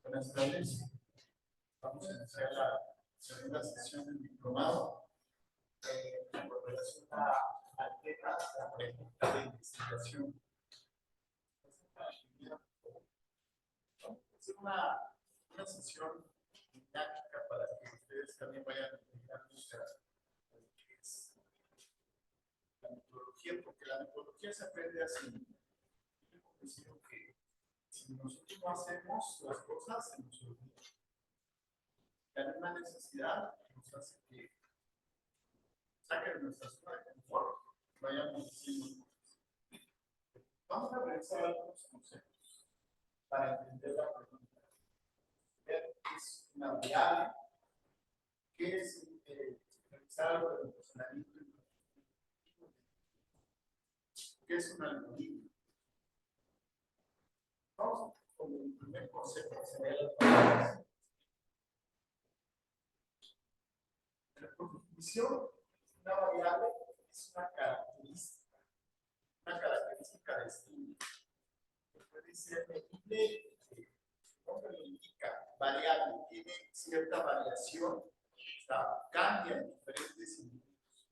Buenas tardes. Vamos a iniciar la segunda sesión del diplomado con relación al tema de la pregunta de investigación. Es una sesión didáctica para que ustedes también vayan aplicando la metodología, porque la metodología se aprende así. Yo que si nosotros no hacemos las cosas, se nos olvida. Hay una necesidad que nos hace que saquen nuestra zona de confort y vayamos haciendo cosas. Vamos a revisar algunos conceptos para entender la pregunta. ¿Qué es una variable? ¿Qué es revisar algo de funcionamiento? ¿Qué es un algoritmo? Vamos con el primer concepto, que sería las variables. En la definición, una variable es una característica distinta. Puede ser medible, su nombre lo indica, variable, tiene cierta variación, o sea, cambia en diferentes individuos.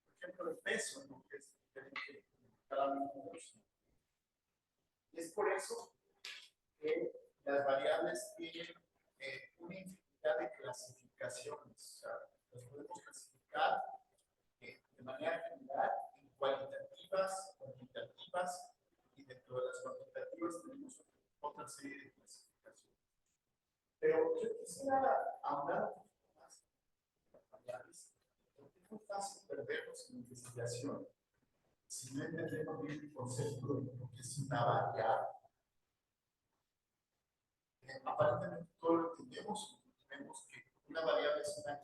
Por ejemplo, el peso, ¿no? Que es diferente en cada uno de los. Y es por eso que las variables tienen una infinidad de clasificaciones. O sea, las podemos clasificar de manera general en cualitativas, cuantitativas, y dentro de las cuantitativas tenemos otra serie de clasificaciones. Pero yo quisiera hablar un poco más de las variables, porque es muy fácil perdernos en investigación si no entendemos bien el concepto de lo que es una variable. Aparentemente todo lo entendemos y vemos que una variable es una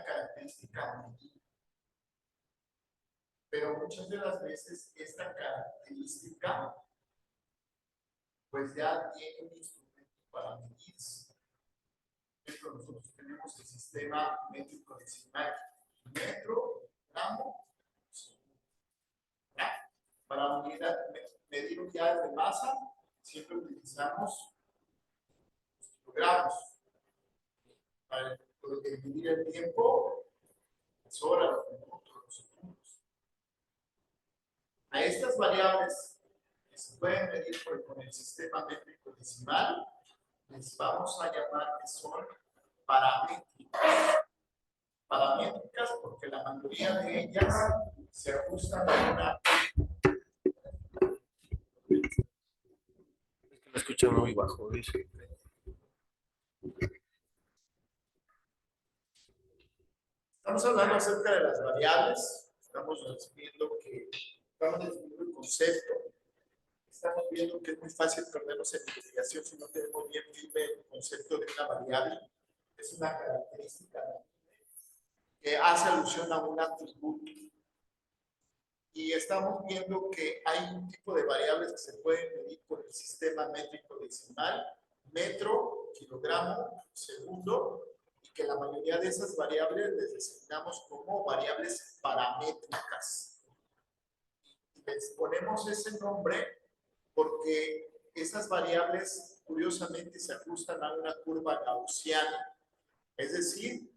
característica medida. Pero muchas de las veces esta característica pues ya tiene un instrumento para medirse. Por ejemplo, nosotros tenemos el sistema métrico decimal, metro, gramo, segundo. Para medir unidades de masa siempre utilizamos los kilogramos. Para medir el tiempo, las horas, los minutos, los segundos. A estas variables que se pueden medir con el sistema métrico decimal, les vamos a llamar que son paramétricas. Paramétricas porque la mayoría de ellas se ajustan a una. Es que lo escucho muy bajo, dice. Estamos hablando acerca de las variables, estamos viendo el concepto, estamos viendo que es muy fácil perdernos en investigación si no tenemos bien firme el concepto de una variable. Es una característica que hace alusión a un atributo. Y estamos viendo que hay un tipo de variables que se pueden medir por el sistema métrico decimal, metro, kilogramo, segundo, y que la mayoría de esas variables les designamos como variables paramétricas. Y les ponemos ese nombre porque esas variables curiosamente se ajustan a una curva gaussiana, es decir,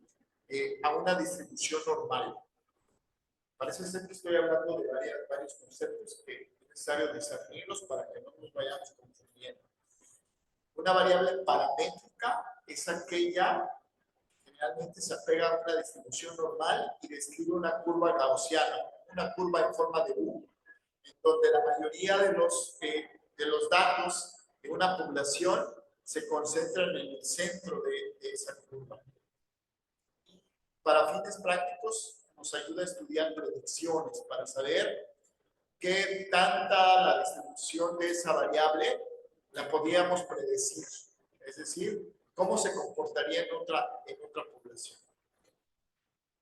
a una distribución normal. Parece ser que estoy hablando de varios conceptos que es necesario discernirlos para que no nos vayamos confundiendo. Una variable paramétrica es aquella que generalmente se apega a una distribución normal y describe una curva gaussiana, una curva en forma de U, en donde la mayoría de los datos de una población se concentran en el centro de esa curva. Para fines prácticos, nos ayuda a estudiar predicciones para saber qué tanta la distribución de esa variable la podíamos predecir. Es decir, cómo se comportaría en otra población.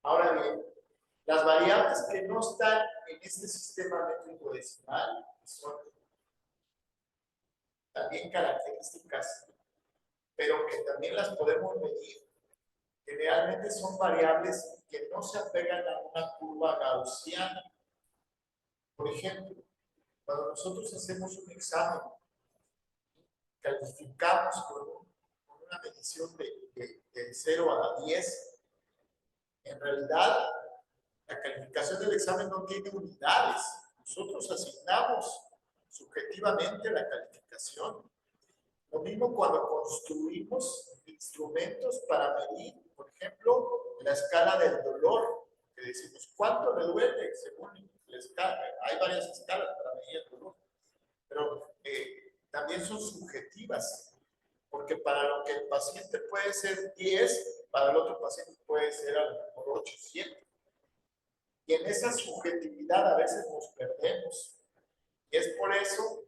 Ahora bien, las variables que no están en este sistema métrico decimal son también características pero que también las podemos medir. Generalmente son variables que no se apegan a una curva gaussiana. Por ejemplo, cuando nosotros hacemos un examen, calificamos con una medición de 0 a 10, en realidad la calificación del examen no tiene unidades. Nosotros asignamos subjetivamente la calificación. Lo mismo cuando construimos instrumentos para medir, por ejemplo, la escala del dolor, que decimos, ¿cuánto le duele? Según la escala, hay varias escalas para medir el dolor, pero también son subjetivas, porque para lo que el paciente puede ser 10, para el otro paciente puede ser a lo mejor 8, 7. Y en esa subjetividad a veces nos perdemos. Y es por eso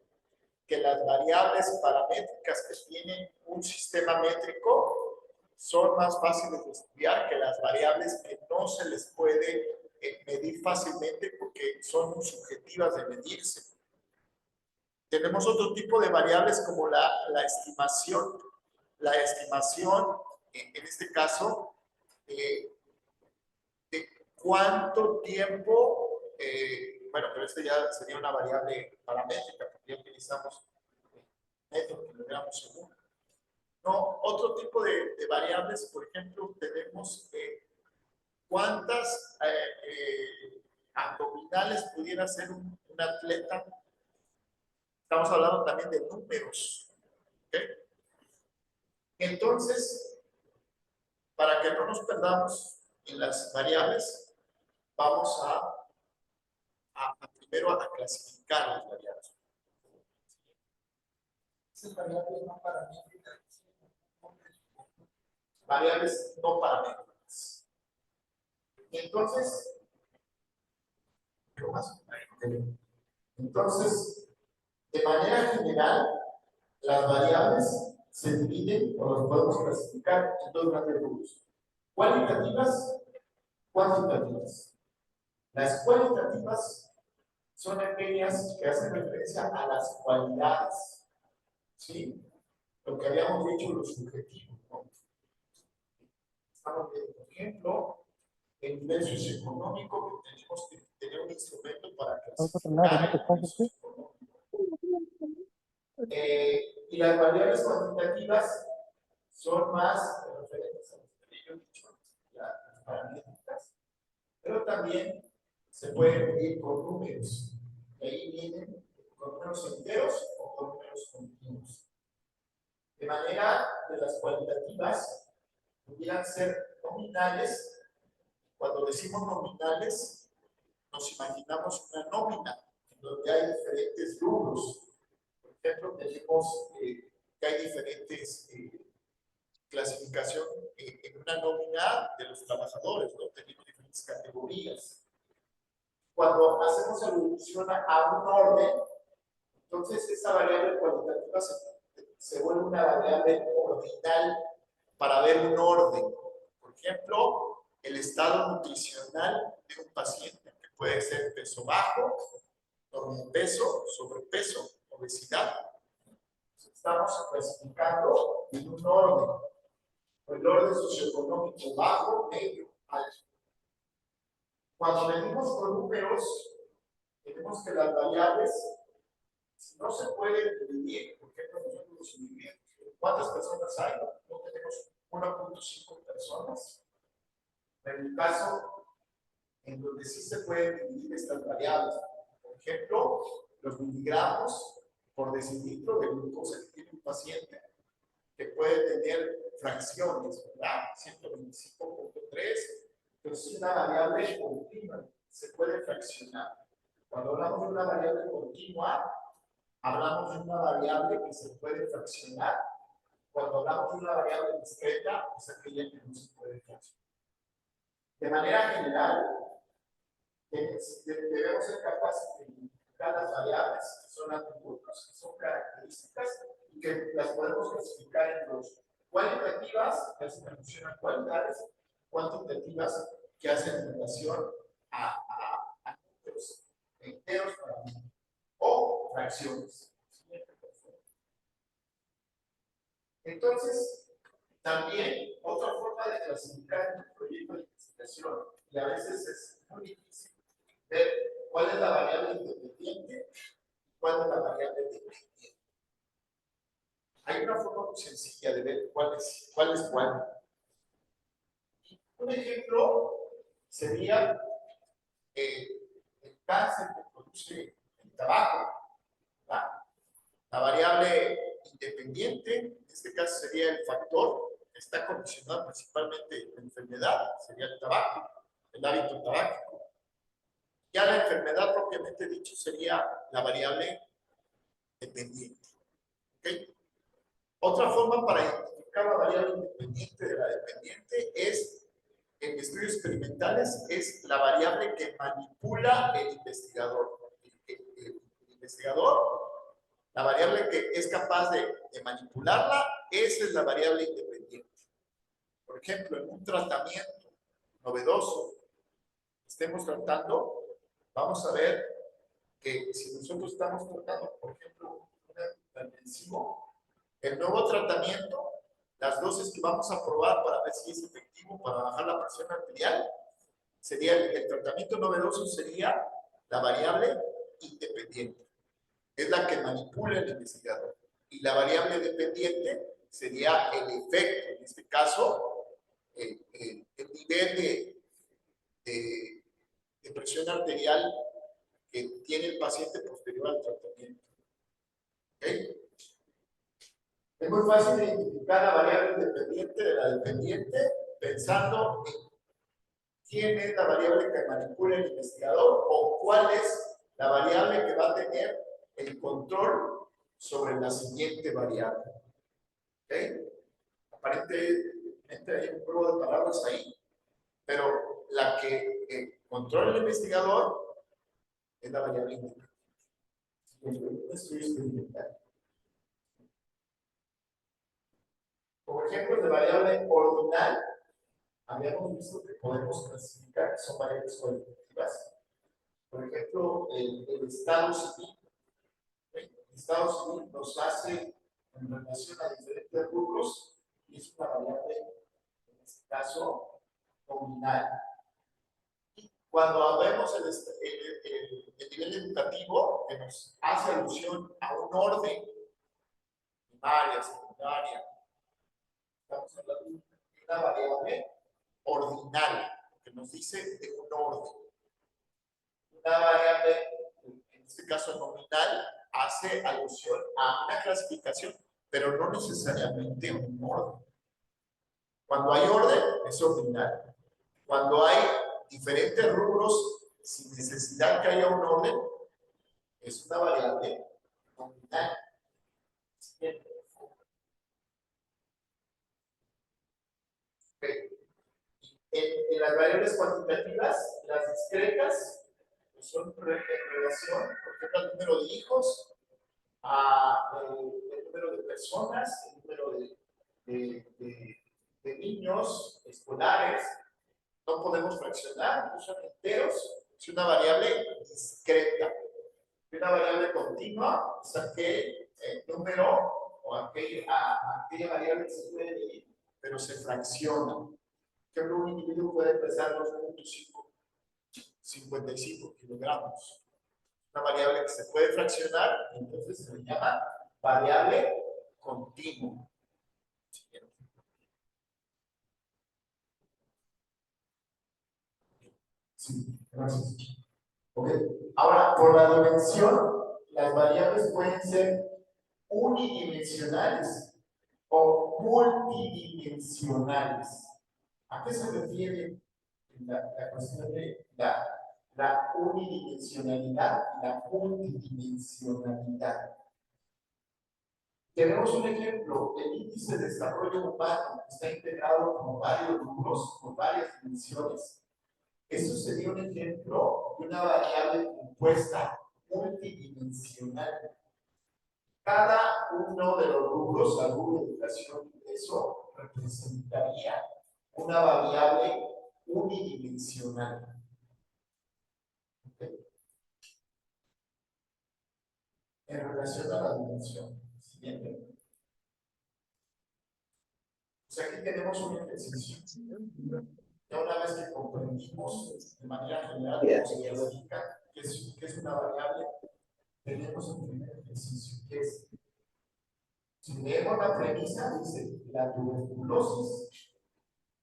que las variables paramétricas que tienen un sistema métrico son más fáciles de estudiar que las variables que no se les puede medir fácilmente porque son muy subjetivas de medirse. Tenemos otro tipo de variables como la estimación. La estimación, en este caso, de cuánto tiempo, bueno, pero esto ya sería una variable paramétrica, porque ya utilizamos metro, kilogramos segundo. No, otro tipo de variables, por ejemplo, tenemos cuántas abdominales pudiera hacer un atleta. Estamos hablando también de números. ¿Okay? Entonces, para que no nos perdamos en las variables, vamos primero a clasificar las variables. Esas variables no paramétricas. Variables no paramétricas. Entonces, ¿qué más? Entonces, de manera general, las variables se dividen o las podemos clasificar en dos grandes grupos: cualitativas, cuantitativas. Las cualitativas son aquellas que hacen referencia a las cualidades, ¿sí? Lo que habíamos dicho, lo subjetivo, ¿no? Estamos viendo, por ejemplo, el nivel socioeconómico, que tenemos que tener un instrumento para clasificar el nivel socioeconómico. Y las variables cuantitativas son más referentes a los que yo he dicho, las paramétricas, pero también se puede medir con números. Y ahí vienen con números enteros o con números continuos. De manera que las cualitativas pudieran ser nominales. Cuando decimos nominales, nos imaginamos una nómina en donde hay diferentes rubros. Por ejemplo, tenemos que hay diferentes clasificación en una nómina de los trabajadores, ¿no? Tenemos diferentes categorías. Cuando hacemos alusión a un orden, entonces esa variable cualitativa se vuelve una variable ordinal para ver un orden. Por ejemplo, el estado nutricional de un paciente, que puede ser peso bajo, sobrepeso, obesidad. Estamos clasificando en un orden. El orden socioeconómico bajo, medio, alto. Cuando venimos con números, tenemos que las variables, si no se pueden dividir, por ejemplo, nosotros dividimos, ¿cuántas personas hay? No tenemos 1.5 personas. En el caso en donde sí se pueden dividir estas variables, por ejemplo, los miligramos por decilitro de glucosa que tiene un paciente, que puede tener fracciones, ¿verdad? 125.3, pero es una variable continua, se puede fraccionar. Cuando hablamos de una variable continua, hablamos de una variable que se puede fraccionar. Cuando hablamos de una variable discreta, es aquella que no se puede fraccionar. De manera general, debemos ser capaces de identificar las variables que son atributos, que son características, y que las podemos clasificar en dos: cualitativas, que hacen alusión a cualidades; cuantitativas, que hacen relación a números enteros o fracciones. Entonces, También, otra forma de clasificar un proyecto de investigación, y a veces es muy difícil ver cuál es la variable independiente y cuál es la variable dependiente. Hay una forma muy sencilla de ver cuál es cuál. Un ejemplo sería el cáncer que produce el tabaco. ¿Verdad? La variable independiente, en este caso sería el factor que está condicionado principalmente la enfermedad, sería el tabaco, el hábito tabáquico. Ya la enfermedad propiamente dicho sería la variable dependiente. ¿Okay? Otra forma para identificar la variable independiente de la dependiente es, en estudios experimentales, es la variable que manipula el investigador. El investigador, la variable que es capaz de manipularla, esa es la variable independiente. Por ejemplo, en un tratamiento novedoso que estemos tratando, vamos a ver que si nosotros estamos tratando, por ejemplo, un hipertensivo, el nuevo tratamiento, las dosis que vamos a probar para ver si es efectivo para bajar la presión arterial, sería el tratamiento novedoso sería la variable independiente. Es la que manipula el investigador. Y la variable dependiente sería el efecto, en este caso, el nivel de presión arterial que tiene el paciente posterior al tratamiento. ¿Okay? Es muy fácil identificar la variable independiente de la dependiente pensando en quién es la variable que manipula el investigador o cuál es la variable que va a tener el control sobre la siguiente variable. ¿Okay? Aparentemente hay un juego de palabras ahí, pero la que controla el investigador es la variable independiente. Un estudio experimental. Como ejemplos de variable ordinal, habíamos visto que podemos clasificar que son variables cualitativas. Por ejemplo, el estado civil. El estado civil nos hace en relación a diferentes rubros y es una variable, en este caso, nominal. Cuando vemos el nivel educativo, que nos hace alusión a un orden, primaria, secundaria, estamos hablando de una variable ordinal, que nos dice de un orden. Una variable, en este caso nominal, hace alusión a una clasificación, pero no necesariamente un orden. Cuando hay orden, es ordinal. Cuando hay diferentes rubros sin necesidad que haya un orden, es una variable nominal. En las variables cuantitativas, las discretas, pues son en relación, por ejemplo, al número de hijos, el número de personas, el número de niños escolares. No podemos fraccionar, no son enteros, es una variable discreta. Y una variable continua es aquel número o aquella variable que se puede medir, pero se fracciona. Por ejemplo, un individuo puede pesar 2.55 kilogramos. Una variable que se puede fraccionar, entonces se le llama variable continua. Sí, gracias. Ok. Ahora, por la dimensión, las variables pueden ser unidimensionales o multidimensionales. ¿A qué se refiere la cuestión de la unidimensionalidad y la multidimensionalidad? Tenemos un ejemplo, el índice de desarrollo humano está integrado como varios rubros, con varias dimensiones. Eso sería un ejemplo de una variable compuesta multidimensional. Cada uno de los rubros, salud, educación, eso representaría una variable unidimensional. ¿Okay? En relación a la dimensión. Siguiente. O sea, aquí tenemos un ejercicio. Ya una vez que comprendimos de manera general cómo se clasifica, que es una variable, tenemos un primer ejercicio, que es, si leemos la premisa, dice, la tuberculosis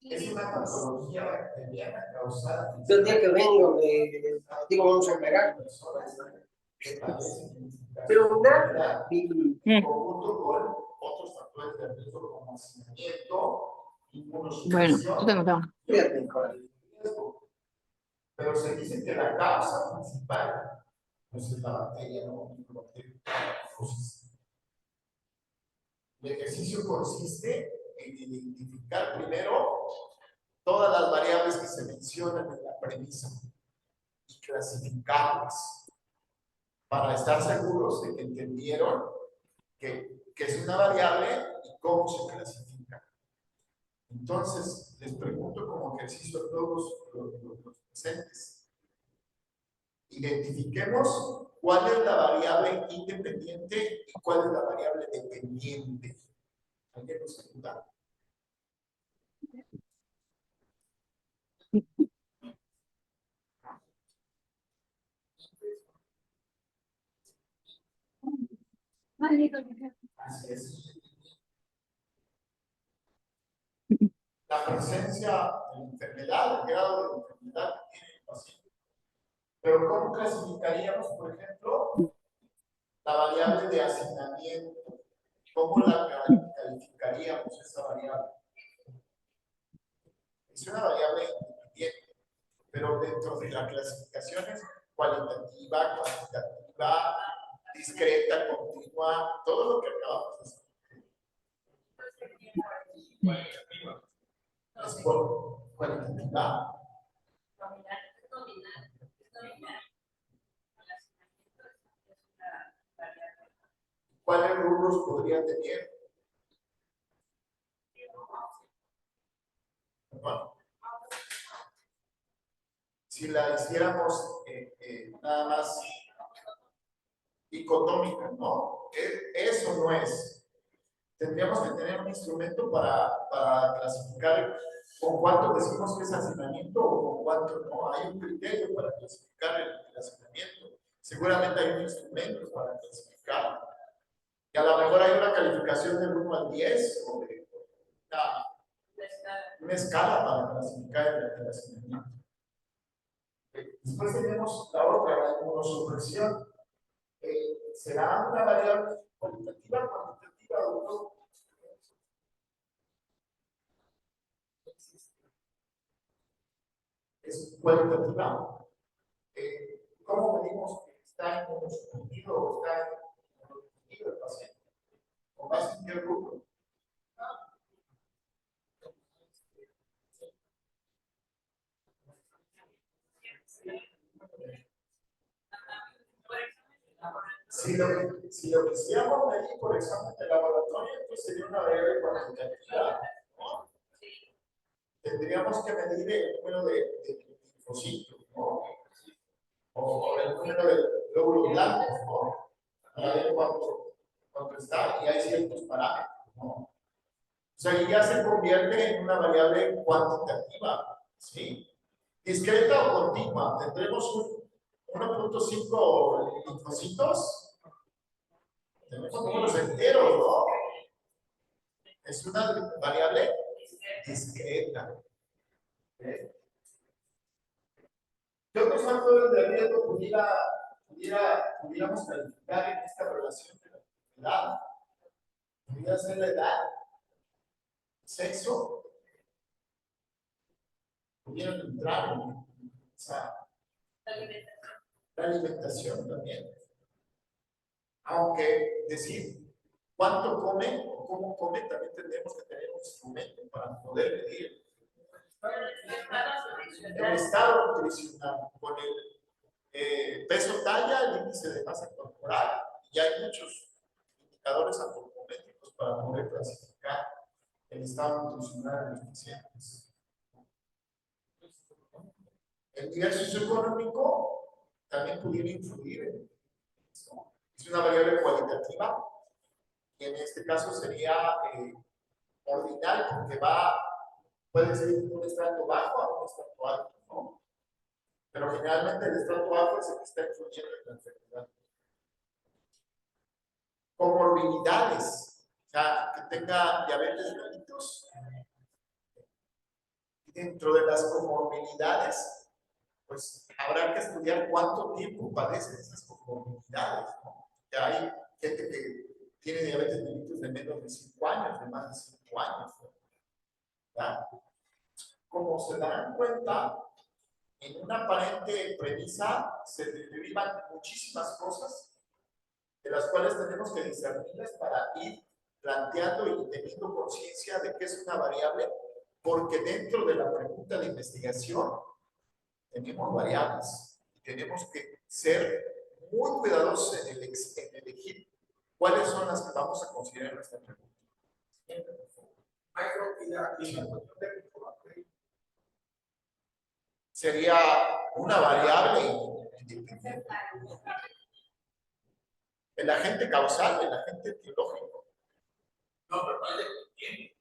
es una patología bacteriana causada. Yo el día que vengo, digo, vamos a pegar. Pero nada, Conjunto con otros factores de riesgo como hacinamiento, Bueno, yo tengo. pero se dice que la causa principal pues es la bacteria, no microbacteria. El ejercicio consiste en identificar primero todas las variables que se mencionan en la premisa y clasificarlas para estar seguros de que entendieron que es una variable y cómo se clasifica. Entonces, les pregunto como ejercicio a todos los presentes. Identifiquemos cuál es la variable independiente y cuál es la variable dependiente. ¿Alguien nos ayuda? Así es. La presencia de la enfermedad, el grado de enfermedad que tiene el paciente. Pero ¿cómo clasificaríamos, por ejemplo, la variable de hacinamiento? ¿Cómo la calificaríamos esa variable? Es una variable independiente, pero dentro de la clasificación es cualitativa, cuantitativa, discreta, continua, todo lo que acabamos de decir. Es cualitativa. ¿Cuáles rubros podría tener? Bueno, si la hiciéramos nada más dicotómica, ¿no? Eso no es. Tendríamos que tener un instrumento para clasificar con cuánto decimos que es hacinamiento o con cuánto no. Hay un criterio para clasificar el hacinamiento. Seguramente hay un instrumento para clasificarlo. Y a lo mejor hay una calificación del 1 al 10 o de una escala para clasificar el hacinamiento. Después tenemos la otra, la inmunosupresión. ¿Será una variable cualitativa, cuantitativa o no? Es cualitativa. ¿Cómo medimos que está inmunosuprimido o está inmunosuprimido el paciente? ¿Con base en qué grupo? Si lo quisiéramos medir por examen de laboratorio, entonces sería una variable cuantitativa, ¿no? Tendríamos que medir el número de linfocitos, ¿no? O el número de glóbulos blancos, ¿no? Para ver cuánto está, y hay ciertos parámetros, ¿no? O sea, y ya se convierte en una variable cuantitativa, ¿sí? Discreta o continua, tendremos 1.5 linfocitos. Tenemos números enteros, ¿no? Es una variable discreta. ¿Qué otros factores de riesgo pudiéramos calificar en esta relación de la enfermedad? Pudiera ser la edad, sexo, pudieran entrar en la alimentación también. Aunque decir cuánto come o cómo come, también tendremos que tener un instrumento para poder medir el estado nutricional con el peso talla, el índice de masa corporal, y hay muchos indicadores antropométricos para poder clasificar el estado nutricional de los pacientes. El nivel socioeconómico también pudiera influir en esto. Es una variable cualitativa y en este caso sería ordinal porque puede ser un estrato bajo a un estrato alto, ¿no? Pero generalmente el estrato bajo es el que está influyendo en la enfermedad. Comorbilidades, o sea, que tenga diabetes mellitus. Y dentro de las comorbilidades, pues habrá que estudiar cuánto tiempo padecen esas comorbilidades, ¿no? Que hay gente que tiene diabetes mellitus de menos de 5 años, de más de 5 años, ¿verdad? Como se darán cuenta, en una aparente premisa se derivan muchísimas cosas de las cuales tenemos que discernirlas para ir planteando y teniendo conciencia de que es una variable, porque dentro de la pregunta de investigación tenemos variables y tenemos que ser muy cuidadosos en elegir cuáles son las que vamos a considerar en esta pregunta. Sería una variable independiente. El agente causal, el agente etiológico. No, pero no es dependiente.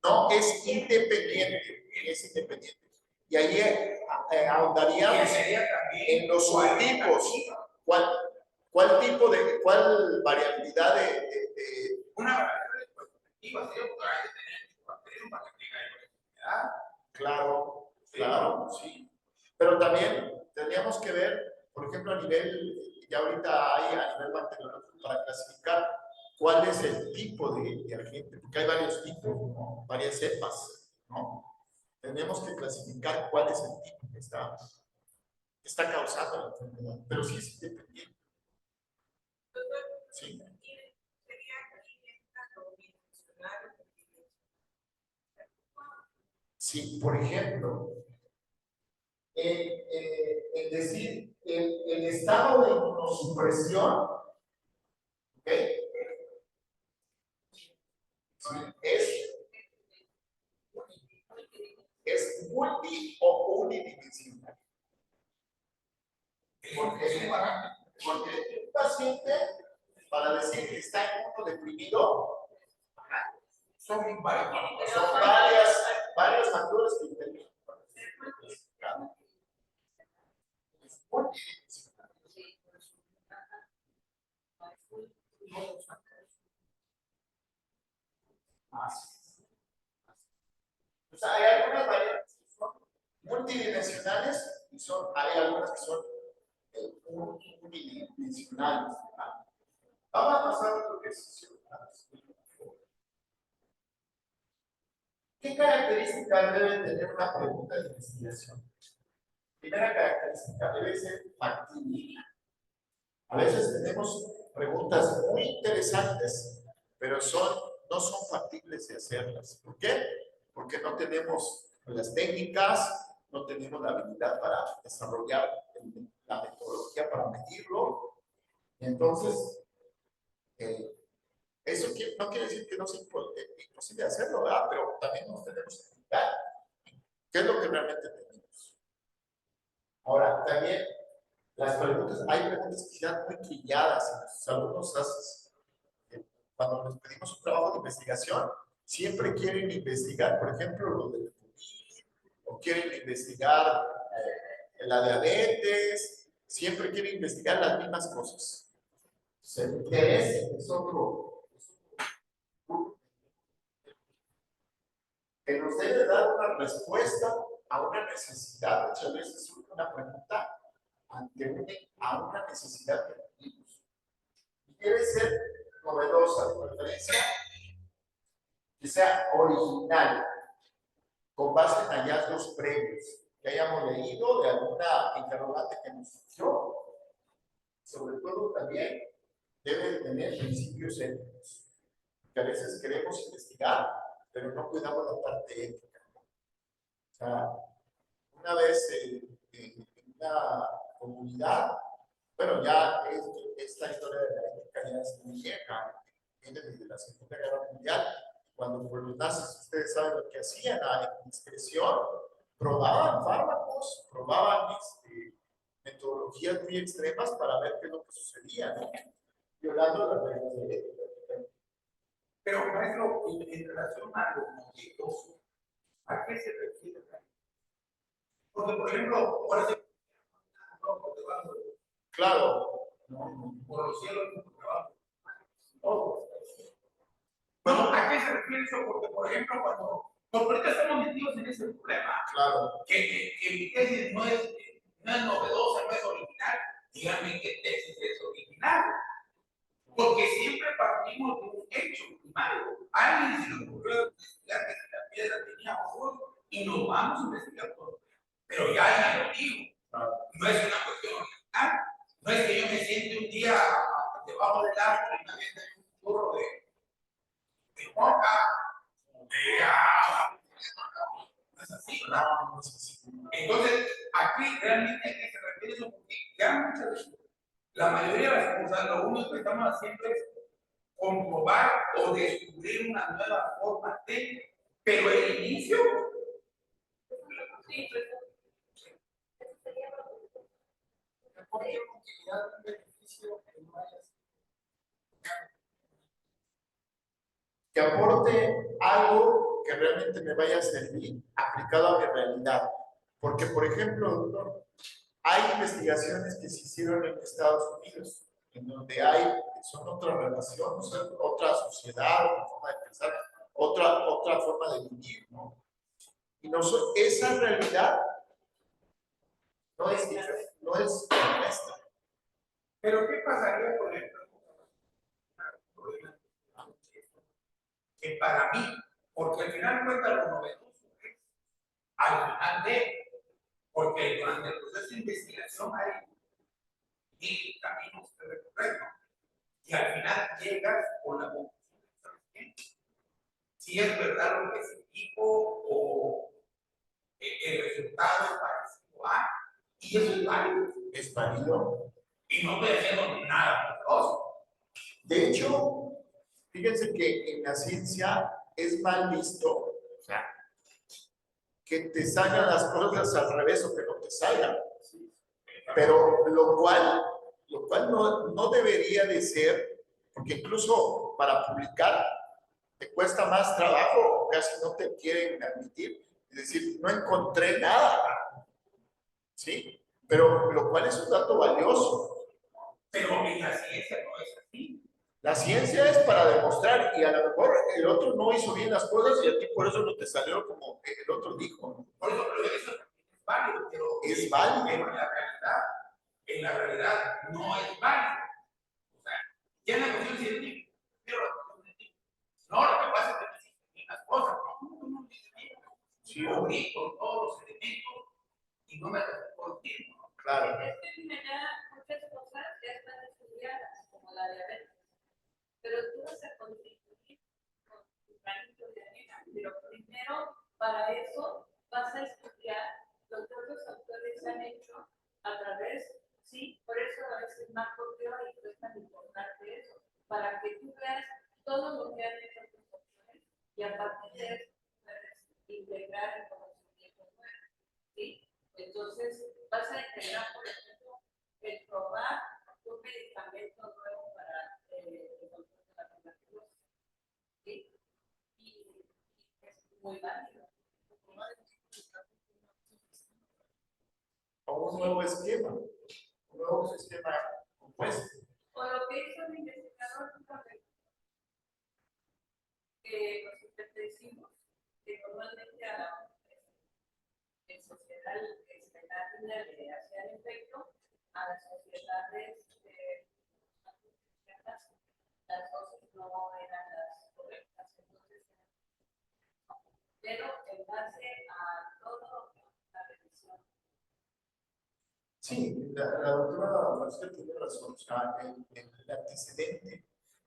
No, es independiente. Es independiente. Y ahí ahondaríamos en los subtipos. ¿Cuál tipo de, cuál variabilidad de una variable perspectiva sería para que tenga enfermedad? Claro, claro, sí. Pero también tendríamos que ver, por ejemplo, a nivel, ya ahorita hay a nivel bacteriológico para clasificar cuál es el tipo de agente, porque hay varios tipos, ¿no? Varias cepas, ¿no? Tenemos que clasificar cuál es el tipo que está causando la enfermedad, pero sí es independiente. Sí. Sí, por ejemplo, el decir el estado de inmunosupresión, ¿ok? Es multi o unidimensional. Porque un paciente, para decir que está inmunodeprimido, son varios factores que intervienen. O sea, hay algunas variantes que son multidimensionales y hay algunas que son unidimensionales. Vamos a pasar a otro ejercicio. ¿Qué características debe tener una pregunta de investigación? Primera característica, debe ser factible. A veces tenemos preguntas muy interesantes, pero no son factibles de hacerlas. ¿Por qué? Porque no tenemos las técnicas, no tenemos la habilidad para desarrollar la metodología para medirlo. Entonces, eso no quiere decir que no sea imposible hacerlo, ¿verdad? Pero también nos tenemos que explicar qué es lo que realmente tenemos. Ahora, también hay preguntas que sean muy trilladas y nuestros alumnos cuando les pedimos un trabajo de investigación, siempre quieren investigar, por ejemplo, lo del COVID, o quieren investigar la diabetes, siempre quieren investigar las mismas cosas. El interés es otro. Que nos debe dar una respuesta a una necesidad. Muchas veces surge una pregunta a una necesidad que tenemos. Y debe ser novedosa, de preferencia, que sea original, con base en hallazgos previos, que hayamos leído de alguna interrogante que nos surgió. Sobre todo también debe tener principios éticos, que a veces queremos investigar, pero no cuidamos la parte ética. O sea, una vez en una comunidad, bueno, ya esta historia de la ética ya es muy vieja, viene desde la Segunda Guerra Mundial, cuando por los nazis, ustedes saben lo que hacían, a discreción, probaban fármacos, probaban metodologías muy extremas para ver qué es lo que sucedía, ¿no? Violando las reglas de ética. Pero, maestro, en relación a lo novedoso, ¿a qué se refiere? Porque, por ejemplo, ahora se Claro. por los cielos, no, ¿a qué se refiere eso? Porque, por ejemplo, cuando ahorita estamos metidos en ese problema, Claro. que mi tesis no es novedosa, no es original, díganme qué tesis es original. Porque siempre partimos de un hecho primario. Alguien se le ocurrió investigar que si la piedra tenía ojos y nos vamos a investigar todo. Pero ya lo digo, no es una cuestión original. No es que yo me siente un día debajo del árbol y me aviente un burro de boca. No es así, ¿verdad? Entonces, aquí realmente hay que se refiere eso porque ya muchas veces, la mayoría de las cosas, lo único que estamos haciendo es comprobar o descubrir una nueva forma de, pero el inicio. Sí, que aporte algo que realmente me vaya a servir aplicado a mi realidad. Porque, por ejemplo, doctor, hay investigaciones que se hicieron en Estados Unidos, en donde son otra relación, o sea, otra sociedad, otra forma de pensar, otra forma de vivir, ¿no? Y esa realidad no es diferente, no es nuestra. Pero ¿qué pasaría, por ejemplo, que para mí, porque al final cuenta lo novedoso, al final porque durante el proceso de investigación hay mil caminos que recorrer, ¿no? Y al final llegas con la conclusión, ¿sabes qué? Si es verdad lo que se dijo o el resultado es parecido a, y eso es válido. Es válido. Y no estoy haciendo nada poderoso. De hecho, fíjense que en la ciencia es mal visto, o sea, que te salgan las cosas al revés o que no te salgan. Pero lo cual no debería de ser, porque incluso para publicar te cuesta más trabajo, casi no te quieren admitir, es decir, no encontré nada, ¿sí? Pero lo cual es un dato valioso. Pero en la ciencia no es así. La ciencia es para demostrar y a lo mejor el otro no hizo bien las cosas y a ti por eso no te salió como el otro dijo. Por eso, pero eso es válido, pero es válido. En la realidad no es válido. O sea, ya en la cuestión científica, pero no, lo que pasa es que no existen las cosas, no sí, cubrí con todos los elementos y no me resultó el tiempo. Claro. Es que me da muchas cosas ya están estudiadas, como la diabetes. Pero tú vas a contribuir con tu granito de arena. Pero primero, para eso, vas a estudiar lo que otros autores han hecho a través, sí, por eso a veces más teórico es tan importante eso, para que tú veas todo lo que han hecho otros autores y a partir de eso puedes integrar el conocimiento nuevo, ¿sí? Entonces, vas a integrar, por ejemplo, el probar un medicamento nuevo para el control de la tuberculosis. ¿Sí? Y es muy válido. O un nuevo esquema, un nuevo sistema compuesto. O lo que hizo el investigador, que nosotros decimos que normalmente a la sociedad le hacían efecto a las sociedades las dosis no eran las correctas, entonces, pero en base a todo la revisión. Sí, la doctora Marcela tiene razón, o sea, el antecedente,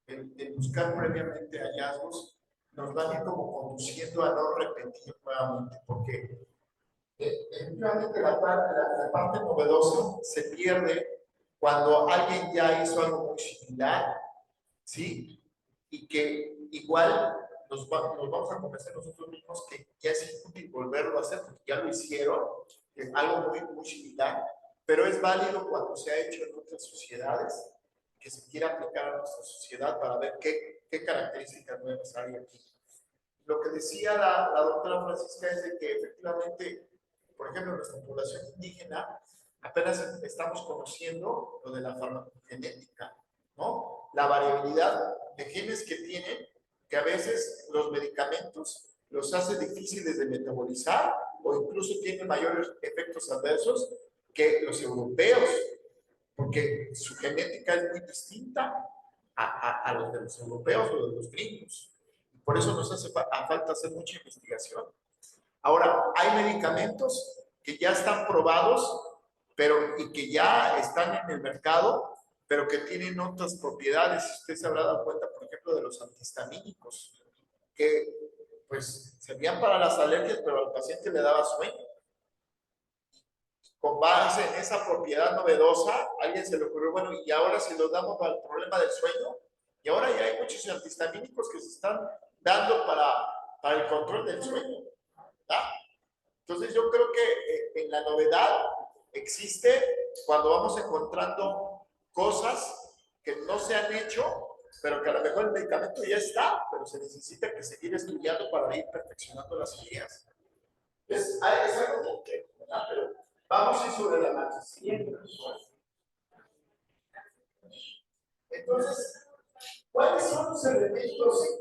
el buscar previamente hallazgos, nos van a ir como conduciendo a no repetir nuevamente, porque efectivamente la parte novedosa se pierde cuando alguien ya hizo algo muy similar, ¿sí? Y que igual nos vamos a convencer nosotros mismos que ya es inútil volverlo a hacer, porque ya lo hicieron, que es algo muy, muy similar, pero es válido cuando se ha hecho en otras sociedades, que se quiera aplicar a nuestra sociedad para ver qué características nuevas hay aquí. Lo que decía la doctora Francisca es de que efectivamente, por ejemplo, nuestra población indígena apenas estamos conociendo lo de la farmacogenética, ¿no? La variabilidad de genes que tienen, que a veces los medicamentos los hace difíciles de metabolizar o incluso tienen mayores efectos adversos que los europeos, porque su genética es muy distinta a los de los europeos o de los gringos. Por eso nos hace falta hacer mucha investigación. Ahora, hay medicamentos que ya están probados y que ya están en el mercado, pero que tienen otras propiedades. Usted se habrá dado cuenta, por ejemplo, de los antihistamínicos, que pues servían para las alergias, pero al paciente le daba sueño. Con base en esa propiedad novedosa, a alguien se le ocurrió, bueno, y ahora si los damos para el problema del sueño, y ahora ya hay muchos antihistamínicos que se están dando para el control del sueño, ¿verdad? Entonces yo creo que en la novedad existe cuando vamos encontrando cosas que no se han hecho, pero que a lo mejor el medicamento ya está, pero se necesita que seguir estudiando para ir perfeccionando las ideas. Es algo que, ¿verdad? Pero vamos a ir sobre la marcha siguiente. Entonces, ¿cuáles son los elementos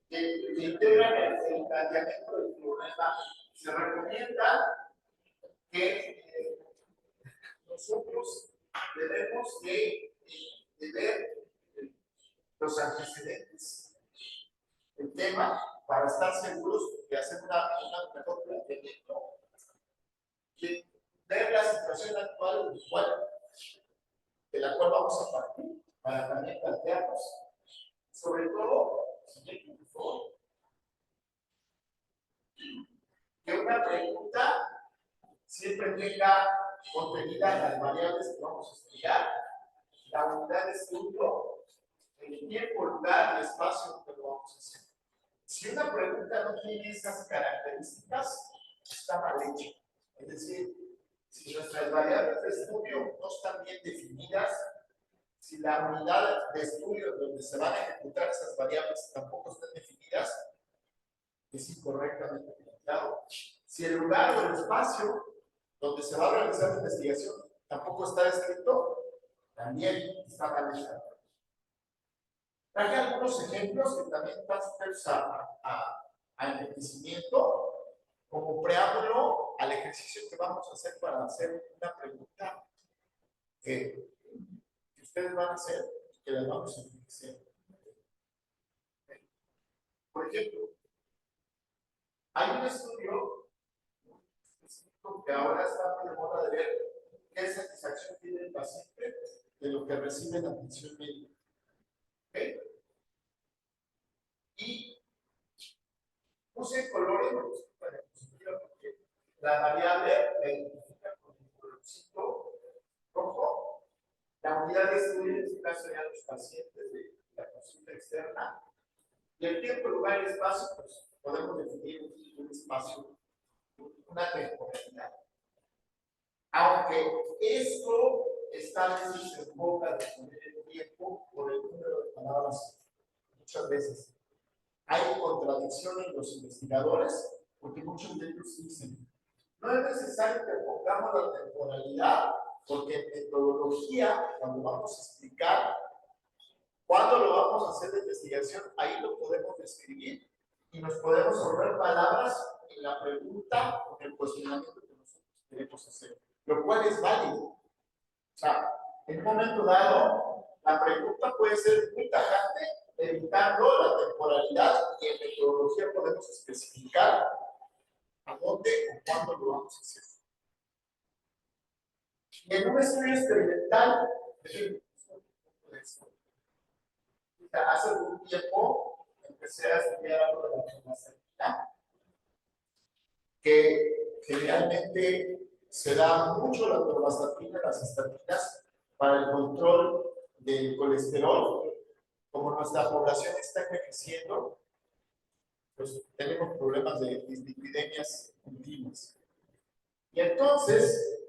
que integran el planteamiento del problema? Se recomienda que nosotros debemos de ver los antecedentes del tema para estar seguros de hacer una mejor planteamiento, que ver la situación actual de la cual vamos a partir para también plantearnos, sobre todo, que una pregunta siempre tenga contenidas las variables que vamos a estudiar, la unidad de estudio, el tiempo, lugar y espacio que lo vamos a hacer. Si una pregunta no tiene esas características, está mal hecha. Es decir, si nuestras variables de estudio no están bien definidas, si la unidad de estudio donde se van a ejecutar esas variables tampoco están definidas, es incorrectamente planteado. Si el lugar o el espacio donde se va a realizar la investigación tampoco está escrito, también está mal hecha. Traje algunos ejemplos que también están sujetos a enriquecimiento como preámbulo al ejercicio que vamos a hacer para hacer una pregunta que ustedes van a hacer y que las vamos a enriquecer. Por ejemplo, hay un estudio que ahora está muy de moda de ver qué satisfacción tiene el paciente de lo que recibe en atención médica. ¿Okay? Y puse colores para porque la variable la identifica con el colorcito rojo. La unidad de estudio en este caso serían los pacientes de la consulta externa. Y el tiempo, lugar y espacio, pues podemos definir un espacio, una temporalidad. Aunque esto está a veces en boca de poner el tiempo por el número de palabras, muchas veces hay contradicción en los investigadores, porque muchos de ellos dicen, no es necesario que pongamos la temporalidad, porque en metodología, cuando vamos a explicar cuándo lo vamos a hacer de investigación, ahí lo podemos describir y nos podemos ahorrar palabras en la pregunta o en el cuestionamiento que nosotros queremos hacer, lo cual es válido. O sea, en un momento dado, la pregunta puede ser muy tajante, evitando la temporalidad, y en metodología podemos especificar a dónde o cuándo lo vamos a hacer. Y en un estudio experimental, hace algún tiempo empecé a estudiar algo de la farmacogenética, que generalmente se da mucho la atorvastatina, las estatinas, para el control del colesterol. Como nuestra población está envejeciendo, pues tenemos problemas de dislipidemias continuas. Y entonces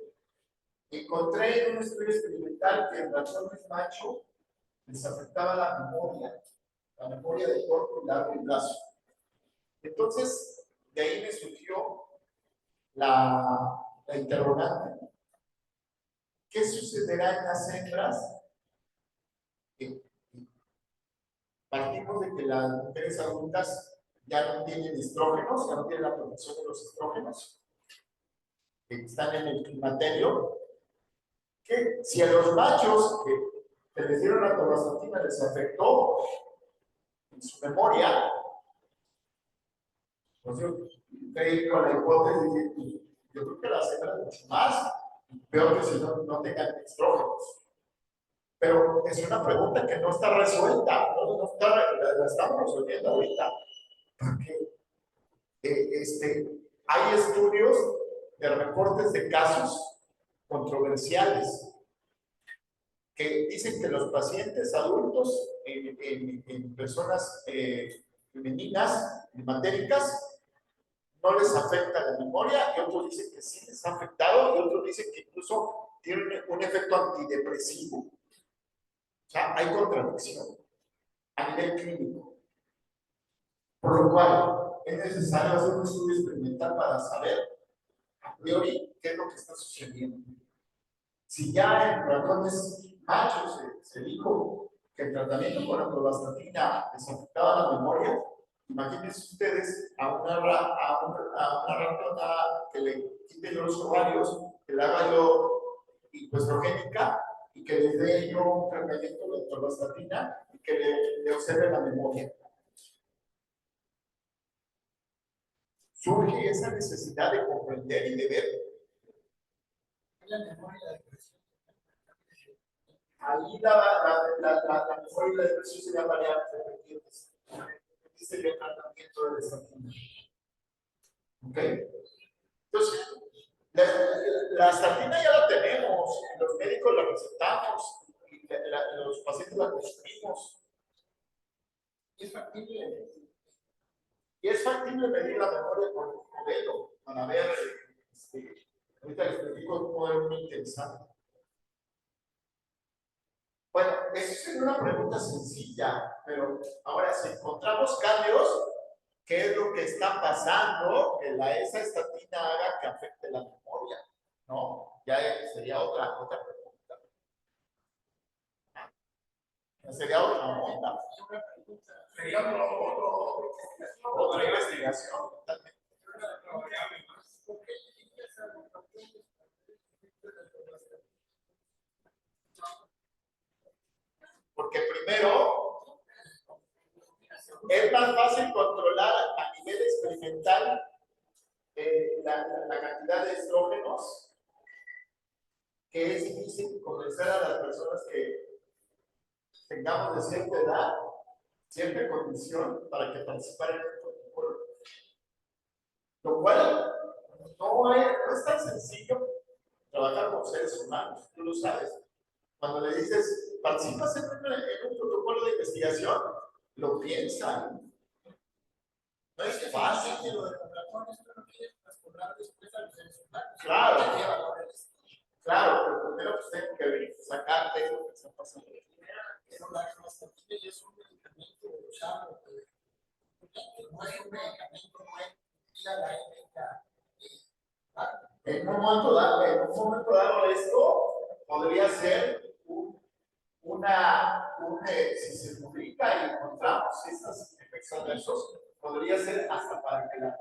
encontré en un estudio experimental que en ratones macho les afectaba la memoria de corto y largo plazo. Entonces, de ahí me surgió la interrogante. ¿Qué sucederá en las hembras? Partimos de que las mujeres adultas ya no tienen estrógenos, ya no tienen la producción de los estrógenos, que están en el climaterio, que si a los machos que les dieron la torvastatina les afectó en su memoria, pues yo creí con la hipótesis, yo creo que las hembras mucho más, peor que si no tengan estrógenos. Pero es una pregunta que no está resuelta, no está, la estamos resolviendo ahorita. Porque hay estudios de reportes de casos controversiales que dicen que los pacientes adultos en personas femeninas, climatéricas, no les afecta la memoria, y otros dicen que sí les ha afectado, y otros dicen que incluso tiene un efecto antidepresivo. O sea, hay contradicción a nivel clínico. Por lo cual, es necesario hacer un estudio experimental para saber a priori qué es lo que está sucediendo. Si ya en ratones machos se dijo que el tratamiento con la torvastatina les afectaba la memoria, imagínense ustedes a una ratona que le quite los ovarios, que la haga yo hipoestrogénica y que les dé yo un tratamiento de torvastatina y que le observe la memoria. Surge esa necesidad de comprender y de ver. La memoria y la depresión. Ahí la memoria y la depresión serían variables dependientes. Aquí sería el tratamiento de la estatina. ¿Ok? Entonces, la estatina ya la tenemos, los médicos la recetamos, y los pacientes la consumimos. Y es factible medir la memoria con un modelo para ver, ahorita les explico un modelo muy interesante. Bueno, eso es una pregunta sencilla, pero ahora si encontramos cambios, ¿qué es lo que está pasando que esa estatina haga que afecte la memoria? ¿No? Ya sería otra pregunta. Sería otra onda. Sería otra investigación. Porque primero, es más fácil controlar a nivel experimental la cantidad de estrógenos, que es difícil convencer a las personas que tengamos de cierta edad, cierta condición para que participen en el protocolo. Lo cual no es tan sencillo trabajar con seres humanos, tú lo sabes. Cuando le dices, participas en un protocolo de investigación, lo piensan. No es fácil. Claro. Claro, pero primero pues tengo que sacar qué es lo que está pasando. Pero la torvastatina ya es un medicamento usado. No es un medicamento nuevo. En un momento dado esto podría ser si se publica y encontramos estos efectos adversos, podría ser hasta para que la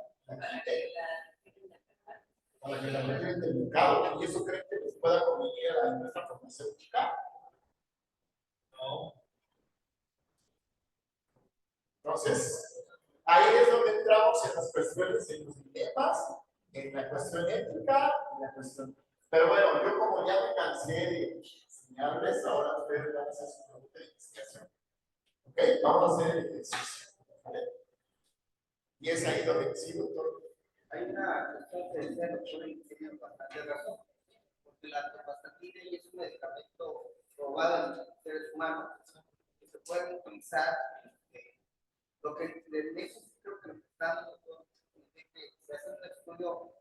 retiren del mercado. ¿Y eso creen que les pueda convenir a la industria farmacéutica? No. Entonces, ahí es donde entramos en las cuestiones, en los dilemas, en la cuestión ética, en la cuestión. Pero bueno, yo como ya me cansé de enseñarles, ahora ustedes van a hacer su pregunta de investigación. ¿Ok? Vamos a hacer el ejercicio. ¿Vale? Y es ahí donde sí, doctor. Hay una cuestión que decía el doctor y tiene bastante razón, porque la torvastatina es un medicamento probado en seres humanos que se puede utilizar. Lo que de eso creo que lo que está que se hace un estudio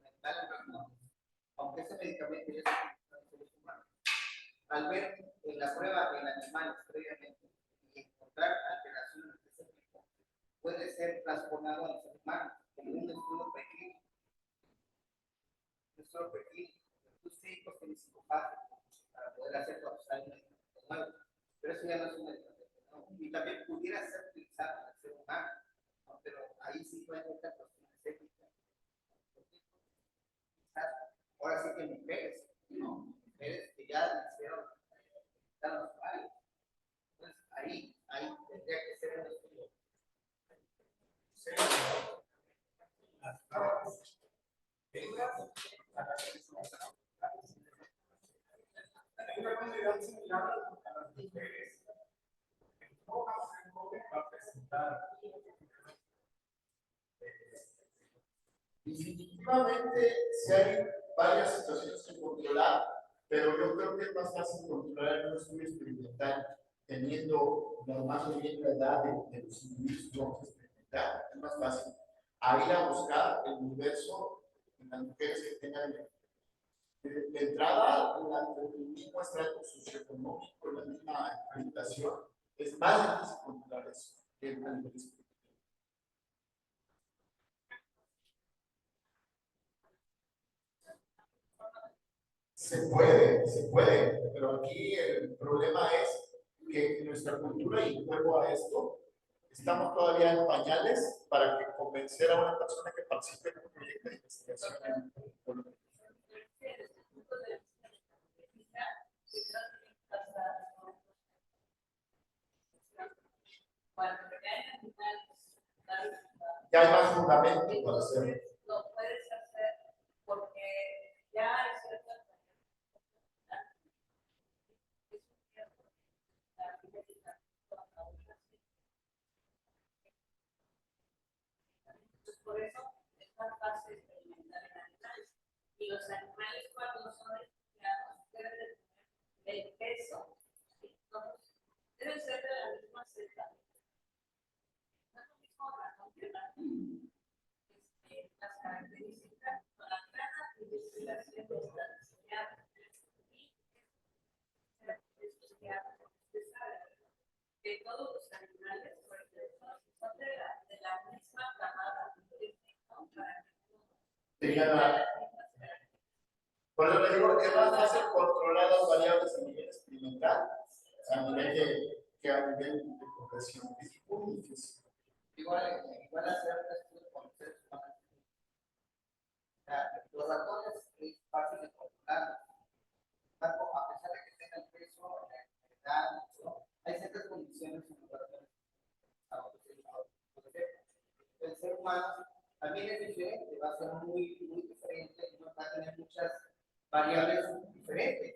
mental en ratones, aunque ese medicamento ya se utiliza en seres humanos. Al ver en la prueba en animales previamente y encontrar alteraciones de ese tipo, puede ser transformado en los humanos como un estudio preclínico. Un estudio preclínico. Los clínicos tienen 5 fases para poder hacer los años nuevos. Pero eso ya no es un medicamento, ¿no? Y también pudiera ser utilizado en el ser humano, ¿no? Pero ahí sí pueden entrar cuestiones éticas. Ahora sí que mujeres, ¿no? Mujeres que ya nacieron, están los varios. Entonces ahí tendría que ser un estudio. Una comunidad similar a las mujeres. No va a ser joven, va a presentar. Definitivamente, si hay varias situaciones que controlar, pero yo creo que es más fácil controlar en un estudio experimental, teniendo normalmente la edad de los individuos que vamos a experimentar. Es más fácil a ir a buscar el universo en las mujeres que tengan de entrada, el mismo estrato socioeconómico, la misma acreditación, es más difícil controlar eso que el nivel espiritual. Se puede, pero aquí el problema es que nuestra cultura, y vuelvo a esto, estamos todavía en pañales para que convencer a una persona que participe en un proyecto de investigación en Colombia. Ya hay más fundamento para hacerlo. Lo puedes hacer porque ya hay ciertas por eso es más fácil experimentar en animales. Y los animales cuando son estudiados deben de tener el peso, deben ser de la misma celda. No es lo mismo ratón que ratón. Las características con la gran investigación están diseñadas y estudiadas de todos los animales, por ejemplo, son de la misma camada. Por eso le digo que es más fácil controlar las variables a nivel experimental, a nivel que a nivel de progresión. Es muy difícil. Igual hacer un estudio con seres humanos. Los ratones es fácil de controlar. A pesar de que tengan peso, edad, hay ciertas condiciones en los ratones. El ser humano también es diferente, va a ser muy diferente, va a tener muchas variables diferentes,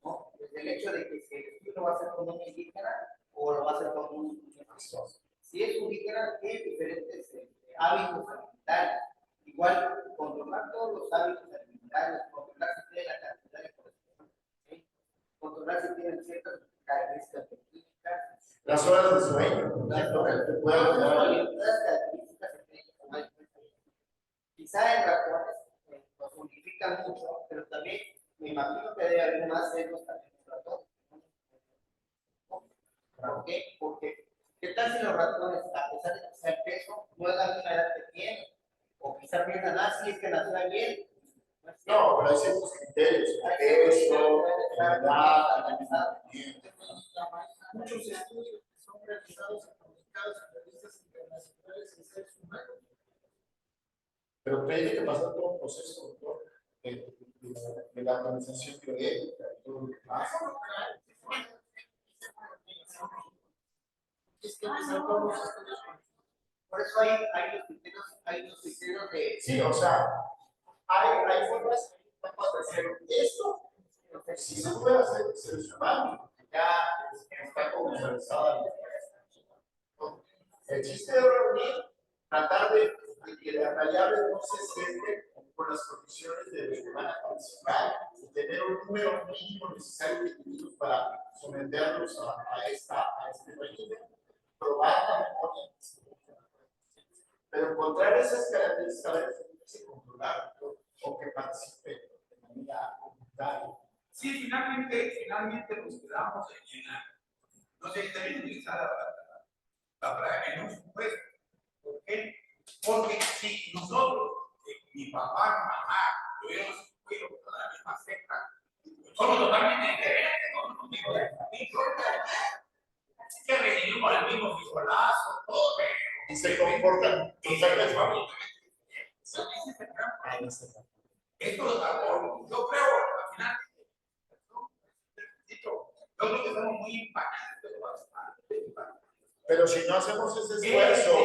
¿no? Desde el hecho de que si el estudio lo va a hacer con un indígena o lo va a hacer con un profesor. Si es indígena, tiene diferentes hábitos alimentarios. Igual, controlar todos los hábitos alimentarios, controlar si tiene la cantidad de colesterol, ¿sí? Controlar si tienen ciertas características químicas. Las horas de sueño, las características. Quizá en ratones nos unifican mucho, pero también me imagino que debe haber más celos también en ratones. ¿Por qué? Porque, ¿qué tal si los ratones, a pesar de que sea el peso, no es la misma edad que tienen? O quizá piensan, si es que nació bien. No, pero hay ciertos criterios. Peso, edad, muchos estudios que son realizados y publicados en revistas internacionales en seres humanos. Pero tiene que pasar todo un proceso, doctor, de la organización bioética y todo lo demás. Es que empezar todos los estudios. Por eso hay los criterios de. Sí, o sea, hay formas de hacer esto. Si se puede hacer seres humanos, ya está comercializada. El chiste de reunir, tratar de que las variables no se sesguen con las condiciones de los que van a participar y tener un número mínimo necesario de individuos para someterlos a este régimen, probar la memoria. Pero encontrar esas características es difícil controlar o que participen de manera voluntaria. Sí, finalmente nos quedamos en la, no sé, también utilizada la palabra en un supuesto. ¿Por qué? Porque si nosotros, mi papá, mi mamá, tuviéramos toda la misma secta, somos totalmente diferentes, ¿no? No digo de que recibimos el mismo frijolazo, todo, pero Y se comportan totalmente. Esto lo hago, yo creo, al final, yo creo que estamos muy impactantes de lo Pero si no hacemos ese esfuerzo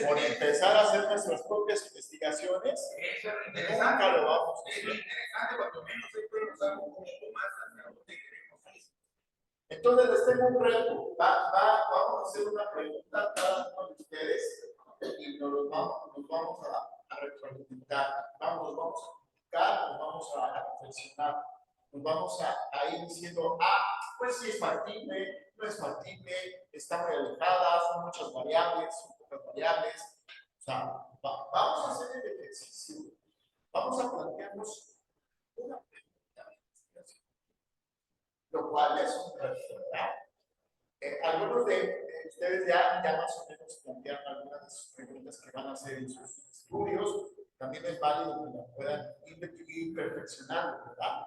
por empezar a hacer nuestras propias investigaciones, eso es nunca lo vamos a es hacer. lo interesante, cuando menos esto nos hago un poco más hacia donde queremos ir. Entonces les tengo un reto. Vamos a hacer una pregunta a cada uno de ustedes y nos vamos a retroalimentar. Nos vamos a criticar, nos vamos a reflexionar, nos vamos a ir diciendo, pues sí es factible, no es factible, está muy alejada, son muchas variables, son pocas variables. O sea, vamos a hacer el ejercicio, vamos a plantearnos una pregunta, lo cual es un reto, ¿verdad? Algunos de ustedes ya más o menos plantearon algunas de sus preguntas que van a hacer en sus estudios. También es válido que la puedan ir perfeccionando, ¿verdad?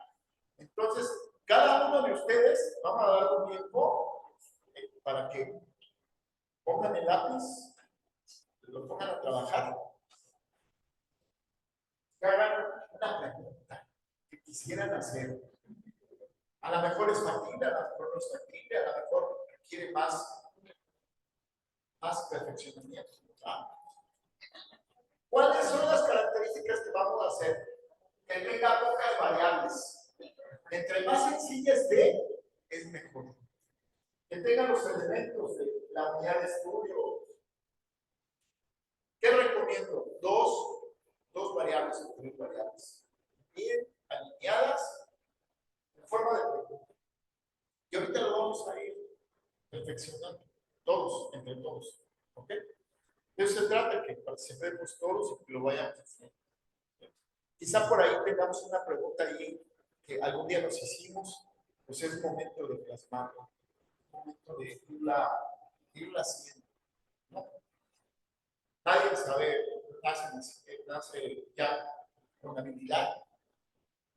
Entonces, cada uno de ustedes, vamos a dar un tiempo para que pongan el lápiz, lo pongan a trabajar, que hagan una pregunta que quisieran hacer. A lo mejor es factible, a lo mejor no es factible, a lo mejor requiere más perfeccionamiento. ¿Verdad? ¿Cuáles son las características que vamos a hacer? Que tenga pocas variables. Entre más sencilla esté, es mejor. Que tenga los elementos de la unidad de estudio. ¿Qué recomiendo? Dos variables o tres variables. Bien alineadas en forma de pregunta. Y ahorita lo vamos a ir perfeccionando. Todos, entre todos. ¿Ok? De eso se trata, que participemos todos y que lo vayamos haciendo. Quizá por ahí tengamos una pregunta ahí que algún día nos hicimos, pues es momento de plasmarla, momento de irla haciendo. ¿No? Nadie sabe, nace ya con habilidad.